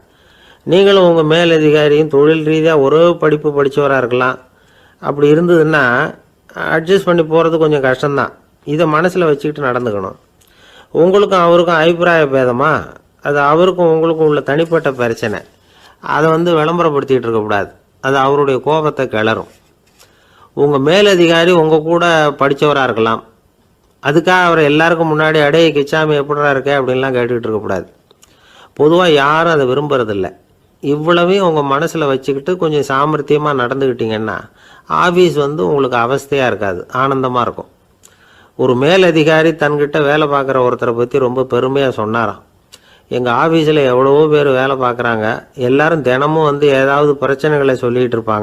நீங்களும் உங்கள் மேலதிகாரியும் தொழில் ரீதியாக ஒரே படிப்பு படித்தவராக இருக்கலாம். அப்படி இருந்ததுன்னா அட்ஜஸ்ட் பண்ணி போகிறது கொஞ்சம் கஷ்டம்தான். இதை மனசில் வச்சுக்கிட்டு நடந்துக்கணும். உங்களுக்கும் அவருக்கும் அபிப்பிராய பேதமா, அது அவருக்கும் உங்களுக்கும் உள்ள தனிப்பட்ட பிரச்சனை. அதை விளம்பரப்படுத்திக்கிட்டு இருக்கக்கூடாது. அது அவருடைய கோபத்தை கிளறும். உங்கள் மேலதிகாரி உங்கள் கூட படித்தவராக இருக்கலாம், அதுக்காக அவர் எல்லாருக்கும் முன்னாடி அடைய கிச்சாமி எப்படிடா இருக்க அப்படின்லாம் கேட்டுக்கிட்டு இருக்கக்கூடாது. பொதுவாக யாரும் அதை விரும்புறதில்ல. இவ்வளவையும் உங்கள் மனசில் வச்சுக்கிட்டு கொஞ்சம் சாமர்த்தியமாக நடந்துக்கிட்டிங்கன்னா ஆஃபீஸ் உங்களுக்கு அவஸ்தையாக இருக்காது, ஆனந்தமாக இருக்கும். ஒரு மேலதிகாரி தன்கிட்ட வேலை பார்க்குற ஒருத்தரை பற்றி ரொம்ப பெருமையாக சொன்னாராம். எங்கள் ஆஃபீஸில் எவ்வளவோ பேர் வேலை பார்க்குறாங்க, எல்லாரும் தினமும் ஏதாவது பிரச்சனைகளை சொல்லிகிட்டு இருப்பாங்க.